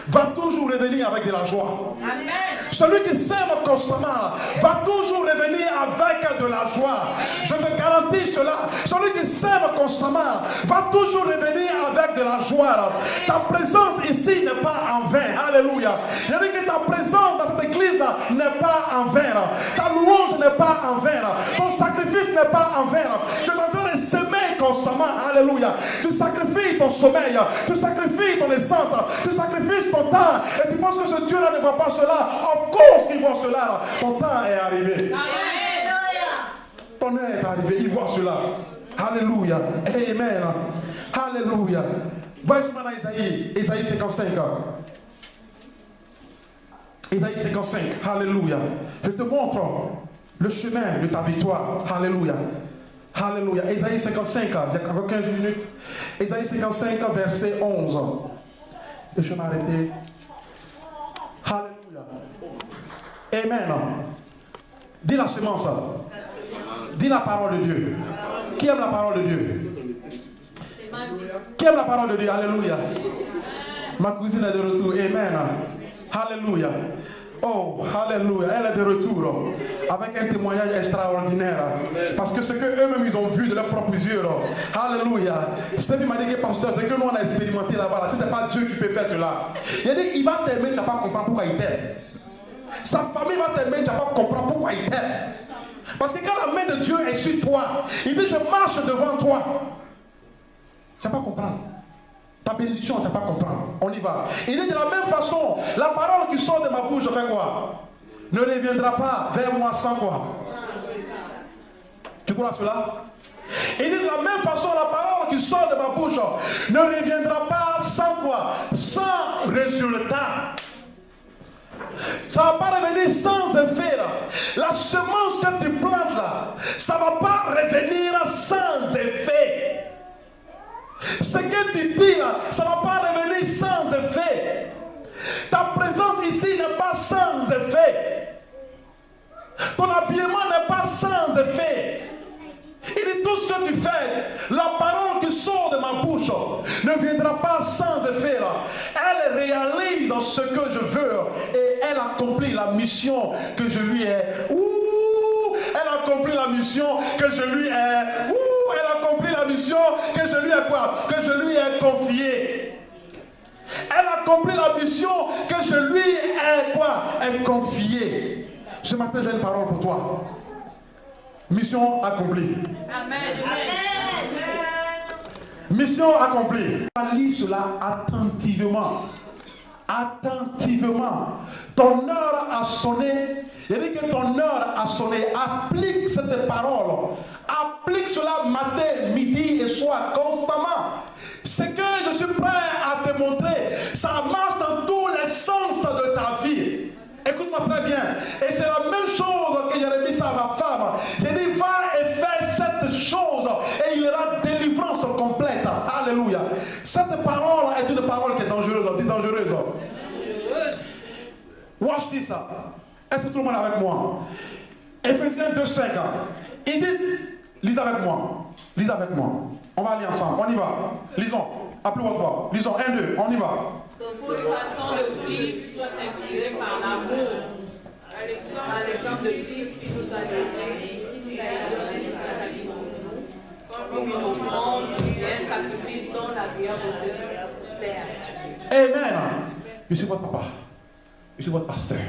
va toujours revenir avec de la joie. Amen. Celui qui sème constamment va toujours revenir avec de la joie. Je te garantis cela. Celui qui sème constamment va toujours revenir avec de la joie. Ta présence ici n'est pas en vain. Alléluia. Je dis que ta présence dans cette église n'est pas en vain. Ta louange n'est pas en vain. Ton sacrifice n'est pas en vain. Tu es en train de s'aimer constamment. Alléluia. Tu sacrifies ton sommeil. Tu sacrifies ton essence. Tu sacrifies ton temps. Et tu penses que ce Dieu-là ne voit pas cela. Of course qu'il voit cela. Ton temps est arrivé. Ton heure est arrivé. Il voit cela. Alléluia. Amen. Alléluia. Voyez maintenant Isaïe 55. Isaïe 55, alléluia. Je te montre le chemin de ta victoire, alléluia. Alléluia. Isaïe 55, il y a encore 15 minutes. Isaïe 55, verset 11. Et je vais m'arrêter. Alléluia. Amen. Dis la semence. Dis la parole de Dieu. Qui aime la parole de Dieu? Qui aime la parole de Dieu? Alléluia. Ma cousine est de retour. Amen. Alléluia. Oh, alléluia. Elle est de retour avec un témoignage extraordinaire. Parce que ce qu'eux-mêmes ils ont vu de leurs propres yeux. Alléluia. Stephen m'a dit que pasteur, ce que nous on a expérimenté là-bas, si ce n'est pas Dieu qui peut faire cela. Il a dit, il va t'aimer, tu ne vas pas comprendre pourquoi il t'aime. Sa famille va t'aimer, tu ne vas pas comprendre pourquoi il t'aime. Parce que quand la main de Dieu est sur toi, il dit, je marche devant toi. Tu ne vas pas comprendre. Ta bénédiction, tu ne vas pas comprendre. On y va. Il dit de la même façon, la parole qui sort de ma bouche, fait quoi? Ne reviendra pas vers moi sans quoi? Tu crois à cela? Il dit de la même façon, la parole qui sort de ma bouche ne reviendra pas sans quoi? Sans résultat. Ça ne va pas revenir sans effet. Là. La semence que tu plantes là, ça ne va pas revenir sans effet. Ce que tu dis là, ça ne va pas revenir sans effet. Ta présence ici n'est pas sans effet. Ton habillement n'est pas sans effet. Il dit tout ce que tu fais, la parole qui sort de ma bouche ne viendra pas sans effet. Là. Elle réalise ce que je veux et elle accomplit la mission que je lui ai. Elle accomplit la mission que je lui ai. Elle accomplit la mission que je lui ai quoi? Que je lui ai confiée. Elle accomplit la mission que je lui ai quoi? Ai confiée. Ce matin, j'ai une parole pour toi. Mission accomplie. Amen. Mission accomplie. Lis cela attentivement. Attentivement. Ton heure a sonné. Il dit que ton heure a sonné. Applique cette parole. Applique cela matin, midi et soir, constamment. Ce que je suis prêt à te montrer, ça marche dans tous les sens de ta vie. Écoute-moi très bien. Et c'est la même chose que Jérémie dit à la femme. J'ai dit, va et fais cette chose et il y aura délivrance complète. Alléluia. Cette parole est une parole qui est dangereuse. Dis dangereuse. Watch this. Est-ce que tout le monde est avec moi? Éphésiens 2:5. Il dit, lisez avec moi. Lisez avec moi. On va aller ensemble. On y va. Lisons. Appelez votre voix. Lisons. 1, 2. On y va. Que votre façon de vivre soit inspirée par l'amour, à l'exemple de Christ qui nous a donné sa vie pour nous, comme une offrande qui est un sacrifice dont l'agréable odeur Père. Amen. Je suis votre papa. Je suis votre pasteur.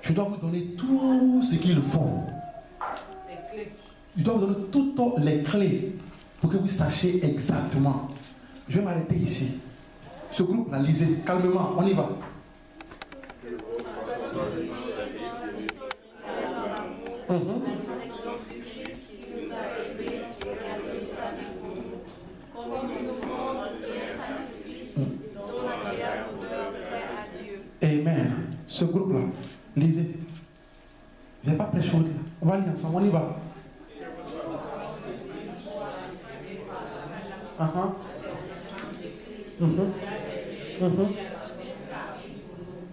Je dois vous donner tout ce qu'il faut. Les clés. Je dois vous donner toutes les clés pour que vous sachiez exactement. Je vais m'arrêter ici. Ce groupe-là, lisez calmement, on y va. Amen. Ce groupe-là, lisez. Je ne vais pas prêcher. On va lire ensemble, on y va.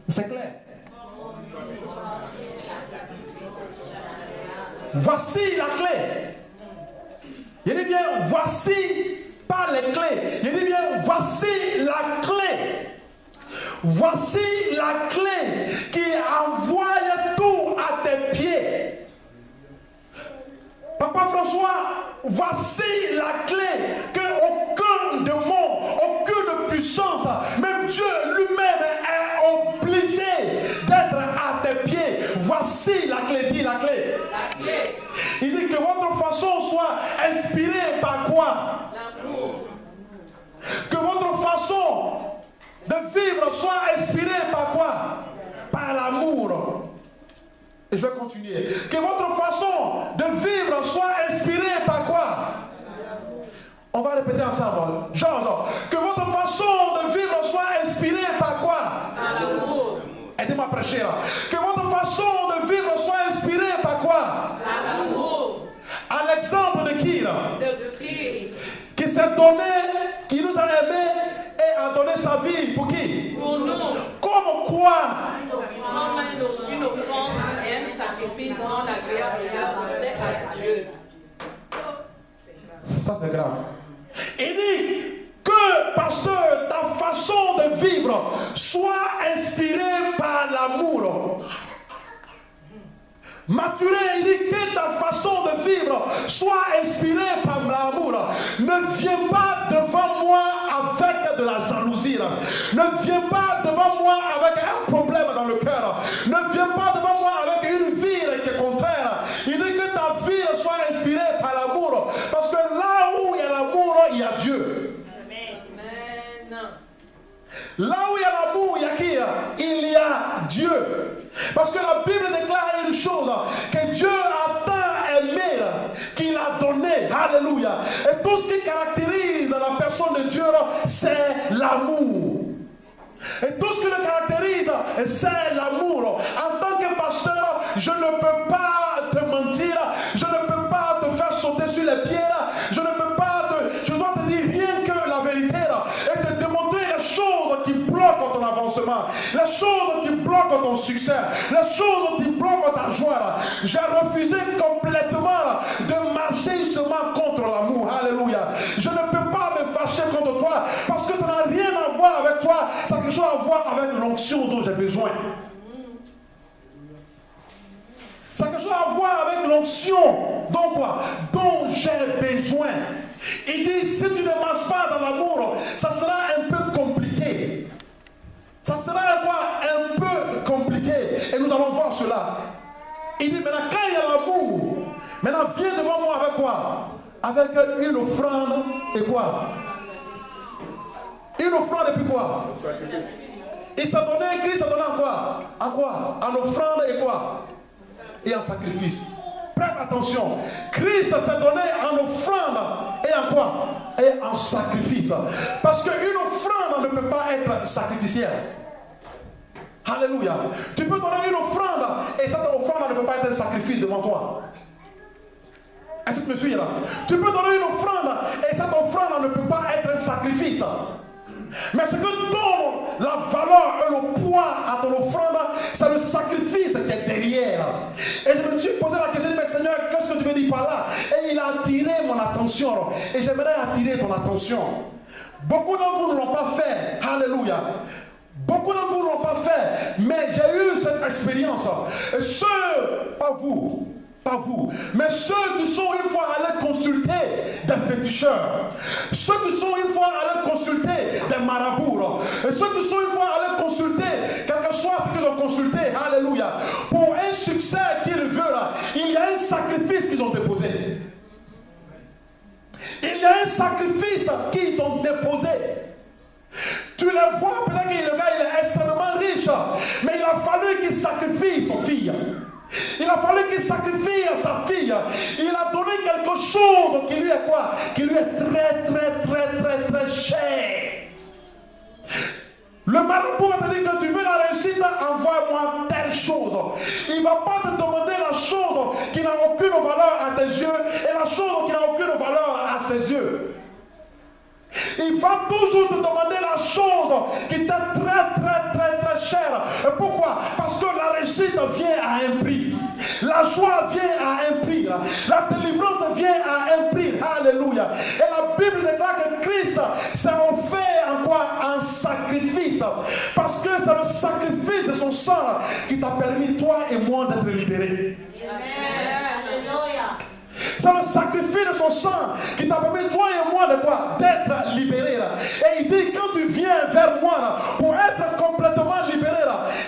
C'est clair. Voici la clé. Il dit bien, voici pas les clés. Il dit bien, voici la clé. Voici la clé qui envoie tout à tes pieds. Papa François, voici la clé que aucun démon, aucune puissance, même Dieu lui-même est obligé d'être à tes pieds. Voici la clé, dis la clé. La clé. Il dit que votre façon soit inspirée par quoi? L'amour. Que votre façon de vivre soit inspirée par quoi? Par l'amour. Et je vais continuer. Que votre façon de vivre soit inspirée par quoi? On va répéter ensemble. Genre, que votre façon de vivre soit inspirée par quoi? Par l'amour. Aidez-moi à prêcher là. Que votre façon de vivre soit inspirée par quoi? Par l'amour. À l'exemple de qui là? De Christ. Qui s'est donné, qui nous a aimés et a donné sa vie pour qui? Pour nous. Comme quoi? Comme une offrande, un sacrifice non agréable à Dieu. Ça c'est grave. Il dit que, pasteur, ta façon de vivre soit inspirée par l'amour. Maturé, il dit que ta façon de vivre soit inspirée par l'amour. Ne viens pas devant moi avec de la jalousie. Ne viens pas devant moi avec un problème dans le cœur. Ne viens pas devant moi avec une vie qui est contraire. Il dit que ta vie soit inspirée par l'amour. Parce que là où il y a l'amour, il y a Dieu. Amen. Là où il y a l'amour, il y a qui? Il y a Dieu. Parce que la Bible déclare une chose, que Dieu a tant aimé qu'il a donné. Alléluia. Et tout ce qui caractérise la personne de Dieu, c'est l'amour. Et tout ce qui le caractérise, c'est l'amour. En tant que pasteur, je ne peux pas te mentir, je ne peux pas te faire sauter sur les pieds, je ne peux pas je dois te dire rien que la vérité et te démontrer les choses qui bloquent ton avancement, les choses qui bloquent ton succès, les choses qui bloquent ta joie. J'ai refusé complètement de marcher seulement contre l'amour. Alléluia. Je ne peux pas me fâcher contre toi parce que ça n'a rien à voir avec toi, ça a quelque chose à voir avec l'onction dont j'ai besoin. Ça a quelque chose à voir avec l'onction dont quoi? Dont j'ai besoin. Il dit, si tu ne marches pas dans l'amour, ça sera un peu compliqué. Ça sera quoi? Un peu compliqué. Et nous allons voir cela. Il dit, maintenant, quand il y a l'amour, maintenant viens devant moi avec quoi? Avec une offrande et quoi? Une offrande et puis quoi? Il s'est donné, Christ s'est donné en quoi? En quoi? En offrande et quoi? Et en sacrifice. Prête attention. Christ s'est donné en offrande et en quoi? Et en sacrifice. Parce qu'une offrande ne peut pas être sacrificielle. Alléluia. Tu peux donner une offrande et cette offrande ne peut pas être un sacrifice devant toi. Est-ce que tu me suis là? Tu peux donner une offrande et cette offrande ne peut pas être un sacrifice. Mais ce que donne la valeur et le poids à ton offrande, c'est le sacrifice qui est derrière. Et je me suis posé la question, mais Seigneur, qu'est-ce que tu veux dire par là? Et il a attiré mon attention. Et j'aimerais attirer ton attention. Beaucoup d'entre vous ne l'ont pas fait. Alléluia. Beaucoup d'entre vous ne l'ont pas fait. Mais j'ai eu cette expérience. Et ceux, pas vous, mais ceux qui sont une fois allés consulter des féticheurs, ceux qui sont une fois allés consulter des marabouts, et ceux qui sont une fois allés consulter, quel que soit ce qu'ils ont consulté, alléluia, pour un succès qu'ils veulent, il y a un sacrifice qu'ils ont déposé. Il y a un sacrifice qu'ils ont déposé. Tu le vois, peut-être que le gars il est extrêmement riche, mais il a fallu qu'il sacrifie son fils. Il a fallu qu'il sacrifie sa fille. Il a donné quelque chose qui lui est quoi? Qui lui est très cher. Le marabout va te dire que tu veux la réussite, envoie-moi telle chose. Il ne va pas te demander la chose qui n'a aucune valeur à tes yeux et la chose qui n'a aucune valeur à ses yeux. Il va toujours te demander la chose qui t'est très chère. Et pourquoi? Parce que la réussite vient à un prix. La joie vient à un prix. La délivrance vient à un prix. Alléluia. Et la Bible déclare que Christ s'est offert en quoi? En sacrifice. Parce que c'est le sacrifice de son sang qui t'a permis, toi et moi, d'être libérés. Alléluia. C'est le sacrifice de son sang qui t'a permis, toi et moi, de quoi? D'être libérés. Et il dit, quand tu viens vers moi, pour être complètement libéré,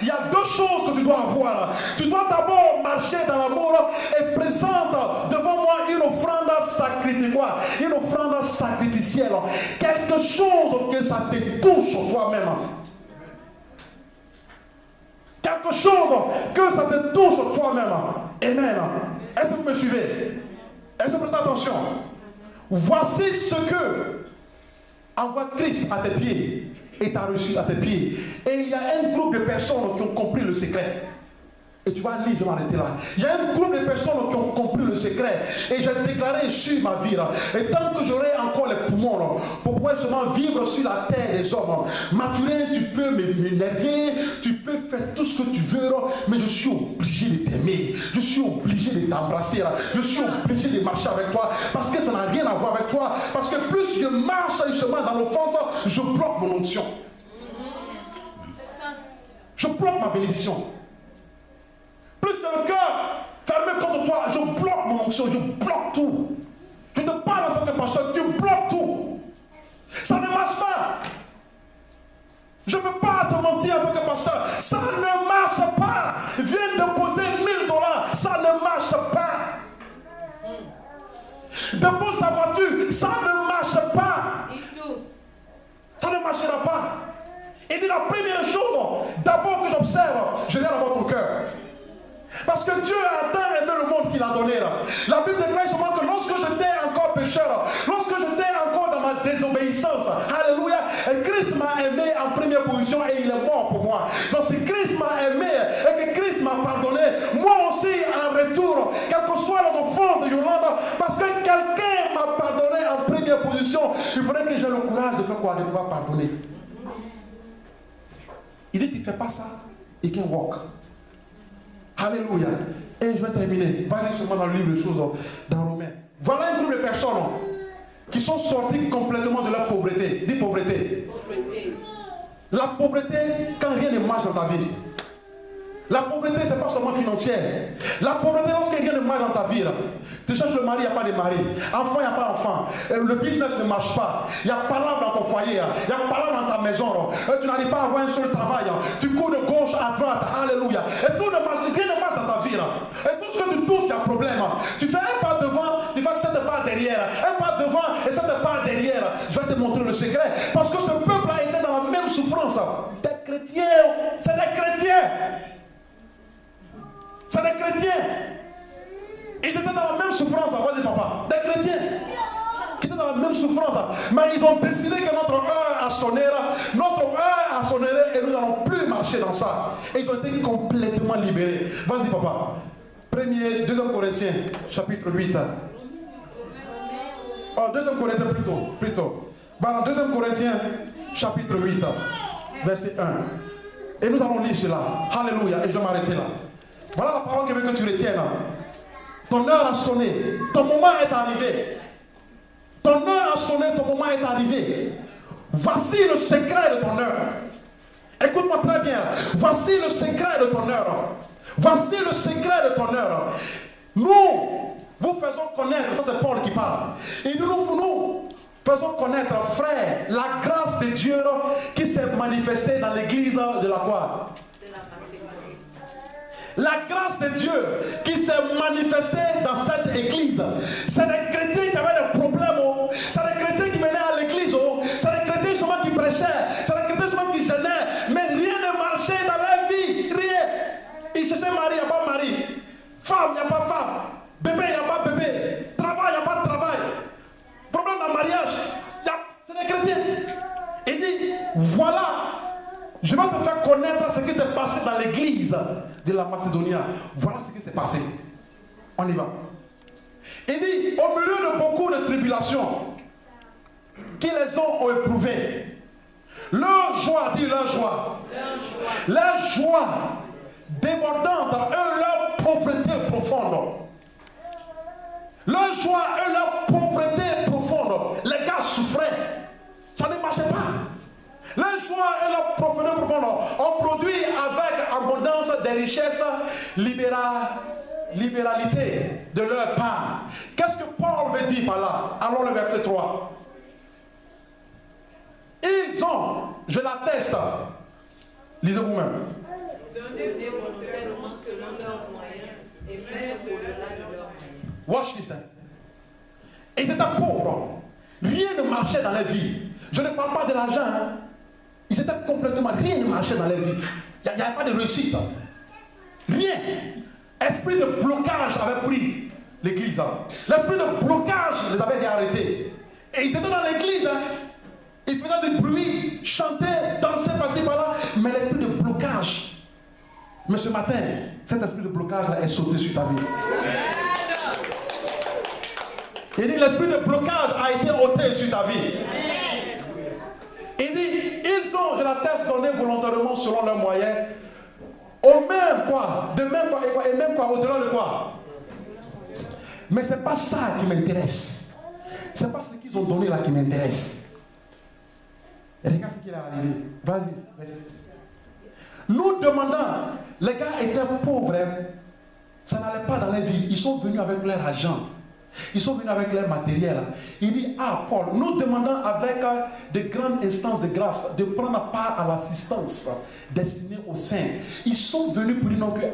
il y a deux choses que tu dois avoir. Tu dois d'abord marcher dans l'amour et présenter devant moi une offrande sacrificielle. Une offrande sacrificielle. Quelque chose que ça te touche toi-même. Quelque chose que ça te touche toi-même. Amen. Est-ce que vous me suivez? Est-ce que vous prêtez attention? Voici ce que envoie Christ à tes pieds et t'a reçu à tes pieds. Et il y a un groupe de personnes qui ont compris le secret. Et tu vas lire, je vais m'arrêter là. Il y a un groupe de personnes qui ont compris le secret. Et j'ai déclaré sur ma vie. Et tant que j'aurai encore les poumons pour pouvoir seulement vivre sur la terre des hommes. Mathurin, tu peux m'énerver, tu peux faire tout ce que tu veux, mais je suis obligé de t'aimer. Je suis obligé de t'embrasser. Je suis obligé de marcher avec toi. Parce que ça n'a rien à voir avec toi. Parce que plus je marche justement dans l'offense, je bloque mon onction. Je bloque ma bénédiction. Plus de le cœur fermé contre toi, je bloque mon onction, je bloque tout. Je te parle en tant que pasteur, tu bloques tout. Ça ne marche pas. Je ne peux pas te mentir en tant que pasteur. Ça ne marche pas. Viens déposer $1000, ça ne marche pas. Dépose ta voiture, ça ne marche pas. Ça ne marchera pas. Il dit la première chose, d'abord que j'observe, je regarde dans ton cœur. Parce que Dieu a tant aimé le monde qu'il a donné. La Bible déclare seulement que lorsque j'étais encore pécheur, lorsque j'étais encore dans ma désobéissance, alléluia, et Christ m'a aimé en première position et il est mort pour moi. Donc si Christ m'a aimé et que Christ m'a pardonné, moi aussi en retour, quelle que soit l'offense de Yolanda, parce que quelqu'un m'a pardonné en première position, il faudrait que j'ai le courage de faire quoi? De pouvoir pardonner. Il dit, tu ne fais pas ça, you can walk. Alléluia. Et je vais terminer. Vas-y seulement dans le livre de choses dans Romains. Voilà un groupe de personnes qui sont sorties complètement de leur pauvreté. Dis pauvreté. La pauvreté quand rien ne marche dans ta vie. La pauvreté, ce n'est pas seulement financière. La pauvreté, lorsque rien ne marche dans ta vie, tu cherches le mari, il n'y a pas de mari. Enfant, il n'y a pas d'enfant. Le business ne marche pas. Il y a pas là dans ton foyer. Il y a pas là dans ta maison. Tu n'arrives pas à avoir un seul travail. Tu cours de gauche à droite. Alléluia. Et tout ne marche, rien ne marche dans ta vie. Et tout ce que tu touches, il y a un problème. Tu fais un pas devant, tu fais 7 pas derrière. Un pas devant et 7 pas derrière. Je vais te montrer le secret. Parce que ce peuple-là était dans la même souffrance. Des chrétiens, c'est des chrétiens. C'est des chrétiens. Ils étaient dans la même souffrance, vas-y papa. Des chrétiens qui étaient dans la même souffrance. Mais ils ont décidé que notre heure a sonné. Notre heure a sonné et nous n'allons plus marcher dans ça. Et ils ont été complètement libérés. Vas-y papa. 2 Corinthiens, chapitre 8. Oh, 2 Corinthiens plutôt. Voilà, 2 Corinthiens, chapitre 8, verset 1. Et nous allons lire cela. Alléluia. Et je vais m'arrêter là. Voilà la parole que je veux que tu retiennes. Ton heure a sonné. Ton moment est arrivé. Ton heure a sonné, ton moment est arrivé. Voici le secret de ton heure. Écoute-moi très bien. Voici le secret de ton heure. Voici le secret de ton heure. Nous, vous faisons connaître, ça c'est Paul qui parle. Et nous faisons connaître, frère, la grâce de Dieu qui s'est manifestée dans l'église de la quoi? La grâce de Dieu qui s'est manifestée dans cette église. C'est des chrétiens qui avaient des problèmes. C'est des chrétiens qui venaient à l'église. C'est des chrétiens seulement qui prêchaient. C'est des chrétiens seulement qui gênaient. Mais rien ne marchait dans leur vie. Rien. Ils cherchaient mari, il n'y a pas mari. Femme, il n'y a pas femme. Bébé, il n'y a pas bébé. Travail, il n'y a pas de travail. Problème dans le mariage. C'est des chrétiens. Il dit, voilà. Je vais te faire connaître ce qui s'est passé dans l'église de la Macédonie. Voilà ce qui s'est passé. On y va. Il dit, au milieu de beaucoup de tribulations qui les ont éprouvées, leur joie, dit leur joie, leur joie débordante et leur pauvreté profonde. Leur joie et leur pauvreté profonde. Les gars souffraient. Ça ne marchait pas. La joie et la profondeur profonde ont produit avec abondance des richesses, libéralité de leur part. Qu'est-ce que Paul veut dire par là? Allons le verset 3. Ils ont, je l'atteste, lisez vous-même. Donnez volontairement selon leurs moyens et même au-delà de leurs moyens. Watch this. Ils étaient pauvres. Rien ne marchait dans leur vie. Je ne parle pas de l'argent. Ils étaient complètement, rien ne marchait dans leur vie. Il n'y avait pas de réussite. Rien. Esprit de blocage avait pris l'église. L'esprit de blocage les avait arrêtés. Et ils étaient dans l'église. Ils faisaient du bruit, chantaient, dansaient par-ci par-là. Mais l'esprit de blocage. Mais ce matin, cet esprit de blocage là est sauté sur ta vie. Il dit l'esprit de blocage a été ôté sur ta vie. Il dit ils ont, je l'atteste, donné volontairement selon leurs moyens. Au même quoi, de même quoi, et même quoi, au-delà de quoi. Mais ce n'est pas ça qui m'intéresse. Ce n'est pas ce qu'ils ont donné là qui m'intéresse. Et regarde ce qu'il est arrivé. Vas-y, vas-y. Nous demandons, les gars étaient pauvres, ça n'allait pas dans leur vie. Ils sont venus avec leur argent. Ils sont venus avec leur matériel. Il dit, ah Paul, nous demandons avec de grandes instances de grâce de prendre part à l'assistance destinée aux saints. Ils sont venus pour dire non que,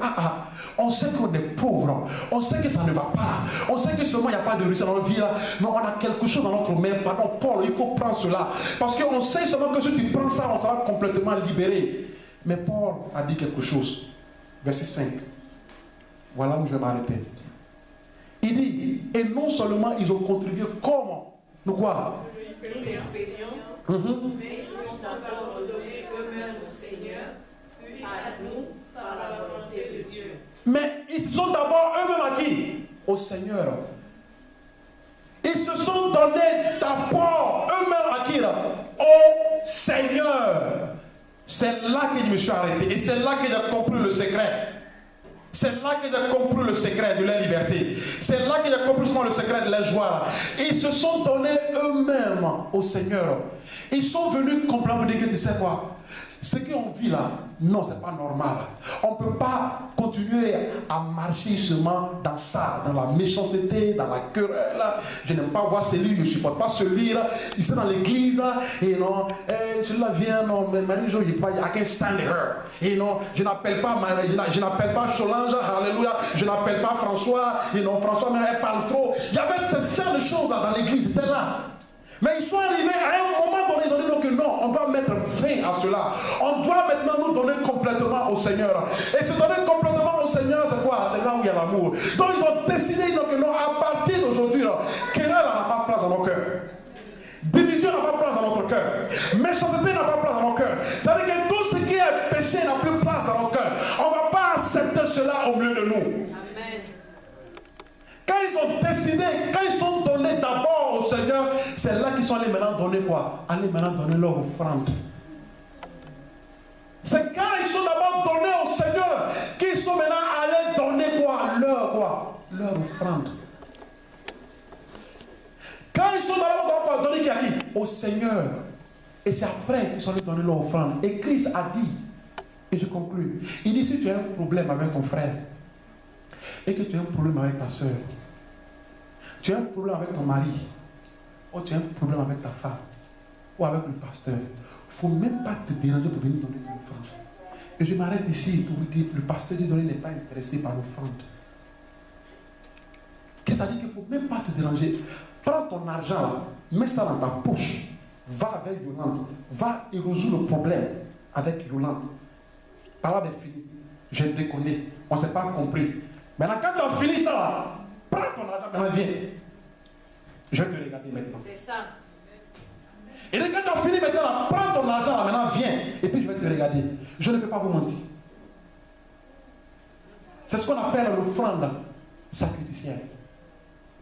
on sait qu'on est pauvres, on sait que ça ne va pas, on sait que seulement il n'y a pas de réussite dans notre vie là, mais on a quelque chose dans notre main. Pardon Paul, il faut prendre cela. Parce qu'on sait seulement que si tu prends ça, on sera complètement libéré. Mais Paul a dit quelque chose. Verset 5. Voilà où je vais m'arrêter. Il dit, et non seulement ils ont contribué, comment? Nous quoi? Nous l'expédions, mais ils sont d'abord redonnés eux-mêmes au Seigneur, puis à nous par la volonté de Dieu. Mais ils sont d'abord eux-mêmes à qui? Au Seigneur. Ils se sont donnés d'abord eux-mêmes à qui là? Au Seigneur. C'est là que je me suis arrêté. Et c'est là que j'ai compris le secret. C'est là que j'ai compris le secret de leur liberté. C'est là que j'ai compris le secret de leur joie. Ils se sont donnés eux-mêmes au Seigneur. Ils sont venus comprendre que tu sais quoi? Ce qu'on vit là, non, c'est pas normal. On ne peut pas continuer à marcher seulement dans ça, dans la méchanceté, dans la querelle. Je n'aime pas voir celui, je ne supporte pas celui-là. Il est dans l'église et non, celui-là vient, non, mais Marie, je ne I can't stand her. Et non, je n'appelle pas Solange, alléluia, je n'appelle pas François, et non, François, mais elle parle trop. Il y avait ce genre de choses là dans l'église, c'était là. Mais ils sont arrivés à un moment donné, ils ont dit que non, on doit mettre fin à cela. On doit maintenant nous donner complètement au Seigneur. Et se donner complètement au Seigneur, c'est quoi? C'est là où il y a l'amour. Donc ils ont décidé que non, à partir d'aujourd'hui, querelle n'a pas place dans nos cœurs. Division n'a pas place dans notre cœur. Méchanceté n'a pas place dans nos cœurs. C'est-à-dire que tout ce qui est péché n'a plus place dans notre cœur. On ne va pas accepter cela au milieu de nous. Amen. Quand ils ont décidé, quand ils sont donnés d'abord au Seigneur, c'est là qu'ils sont allés maintenant donner quoi? Aller maintenant donner leur offrande. C'est quand ils sont d'abord donnés au Seigneur qu'ils sont maintenant allés donner quoi? Leur offrande. Quand ils sont d'abord donnés à qui? Au Seigneur. Et c'est après qu'ils sont allés donner leur offrande. Et Christ a dit, et je conclue, il dit si tu as un problème avec ton frère, et que tu as un problème avec ta soeur, tu as un problème avec ton mari, ou tu as un problème avec ta femme, ou avec le pasteur, il ne faut même pas te déranger pour venir donner ton offrande. Et je m'arrête ici pour vous dire, le pasteur dit n'est pas intéressé par l'offrande. Qu'est-ce que ça dit qu'il ne faut même pas te déranger? Prends ton argent là, mets ça dans ta poche, va avec Yolande, va et résous le problème avec Yolande. Par là, c'est fini. Je déconne, on ne s'est pas compris. Maintenant, quand tu as fini ça là, prends ton argent, maintenant viens. Je vais te regarder maintenant. C'est ça. Et quand tu as fini maintenant, là, prends ton argent là, maintenant viens. Et puis je vais te regarder. Je ne peux pas vous mentir. C'est ce qu'on appelle l'offrande sacrificielle.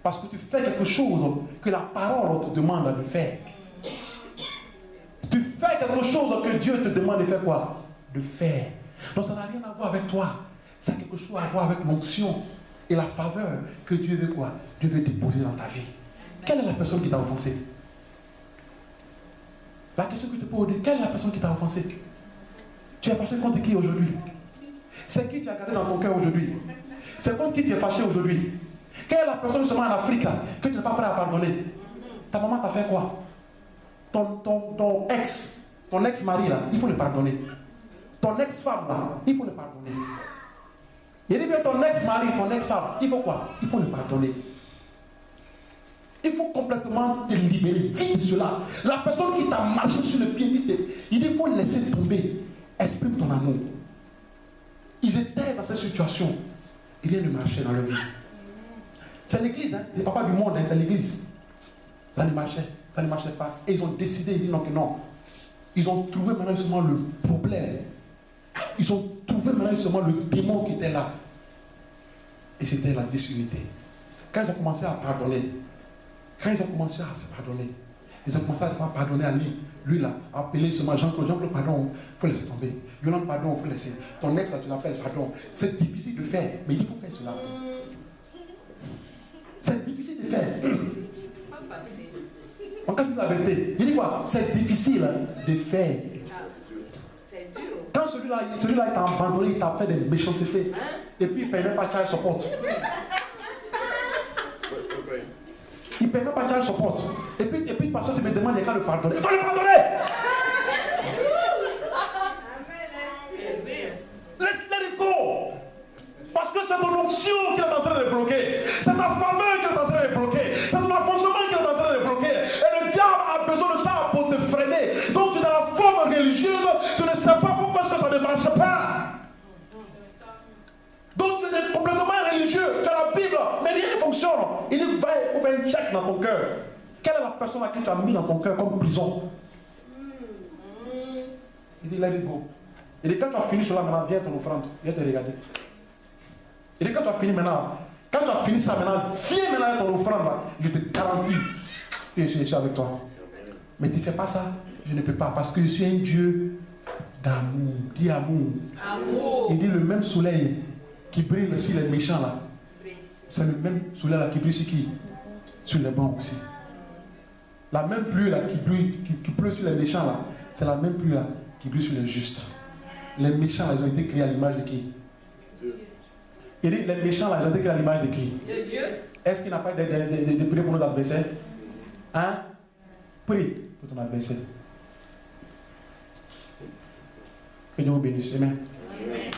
Parce que tu fais quelque chose que la parole te demande de faire. Tu fais quelque chose que Dieu te demande de faire quoi? De faire. Donc ça n'a rien à voir avec toi. Ça a quelque chose à voir avec l'onction et la faveur que Dieu veut quoi? Dieu veut déposer dans ta vie. Quelle est la personne qui t'a offensé? La question que je te pose aujourd'hui, quelle est la personne qui t'a offensé? Tu es fâché contre qui aujourd'hui? C'est qui tu as gardé dans ton cœur aujourd'hui? C'est contre qui tu es fâché aujourd'hui? Quelle est la personne justement en Afrique que tu n'es pas prêt à pardonner? Ta maman t'a fait quoi? Ton ex-mari là, il faut le pardonner. Ton ex-femme là, il faut le pardonner. Il dit bien ton ex-mari, ton ex-femme, il faut quoi? Il faut le pardonner. Il faut complètement te libérer. Vite cela. La personne qui t'a marché sur le pied, il dit il faut laisser tomber. Exprime ton amour. Ils étaient dans cette situation. Il vient de marcher dans leur vie. C'est l'église, hein. C'est pas du monde, hein, c'est l'église. Ça ne marchait pas. Et ils ont décidé, ils disent non, que non. Ils ont trouvé maintenant justement le problème. Ils ont trouvé maintenant justement le démon qui était là. Et c'était la désunité. Quand ils ont commencé à pardonner, ils ont commencé à pardonner à lui là, à appeler seulement Jean-Claude, pardon, il faut laisser tomber. Yolande, pardon, il faut laisser. Ton ex, là, tu l'appelles, pardon. C'est difficile de faire, mais il faut faire cela. C'est difficile de faire. En cas, c'est la vérité. Il dit quoi? C'est difficile de faire. Quand celui-là t'a abandonné, il t'a fait des méchancetés. Et puis il ne paye même pas child support. Il ne paye même pas child support. Et puis le pasteur, tu me demandes les cas de pardonner. Il faut le pardonner. Let it go. Parce que c'est ton onction qui est en train de bloquer. C'est ta faveur qui est en train de bloquer. C'est ton avancement qui est en train de bloquer. Et le diable a besoin de ça pour te freiner. Donc tu es dans la forme religieuse, tu ne sais pas pourquoi est-ce que ça ne marche pas. Donc tu es complètement religieux, tu as la Bible, mais rien ne fonctionne. Il dit, va, il faut faire un check dans ton cœur. Quelle est la personne à qui tu as mis dans ton cœur comme prison? Il dit, let it go. Il dit, quand tu as fini cela maintenant, viens ton offrande, viens te regarder. Il dit, quand tu as fini maintenant, quand tu as fini ça maintenant, viens maintenant avec ton offrande là, je te garantis que je suis avec toi. Mais tu ne fais pas ça, je ne peux pas, parce que je suis un Dieu d'amour. Dis amour. Amour. Il dit, le même soleil qui brille sur les méchants là, c'est le même soleil là qui brille sur qui? Sur les bons aussi. La même pluie là qui pleut sur les méchants là, c'est la même pluie là qui brille sur les justes. Les méchants là, ils ont été créés à l'image de qui? Il dit, les méchants là, ils ont été créés à l'image de qui? De Dieu. Est-ce qu'il n'a pas de prier pour nos adversaires? Hein? Prie pour ton adversaire. Que Dieu vous bénisse. Amen. Amen.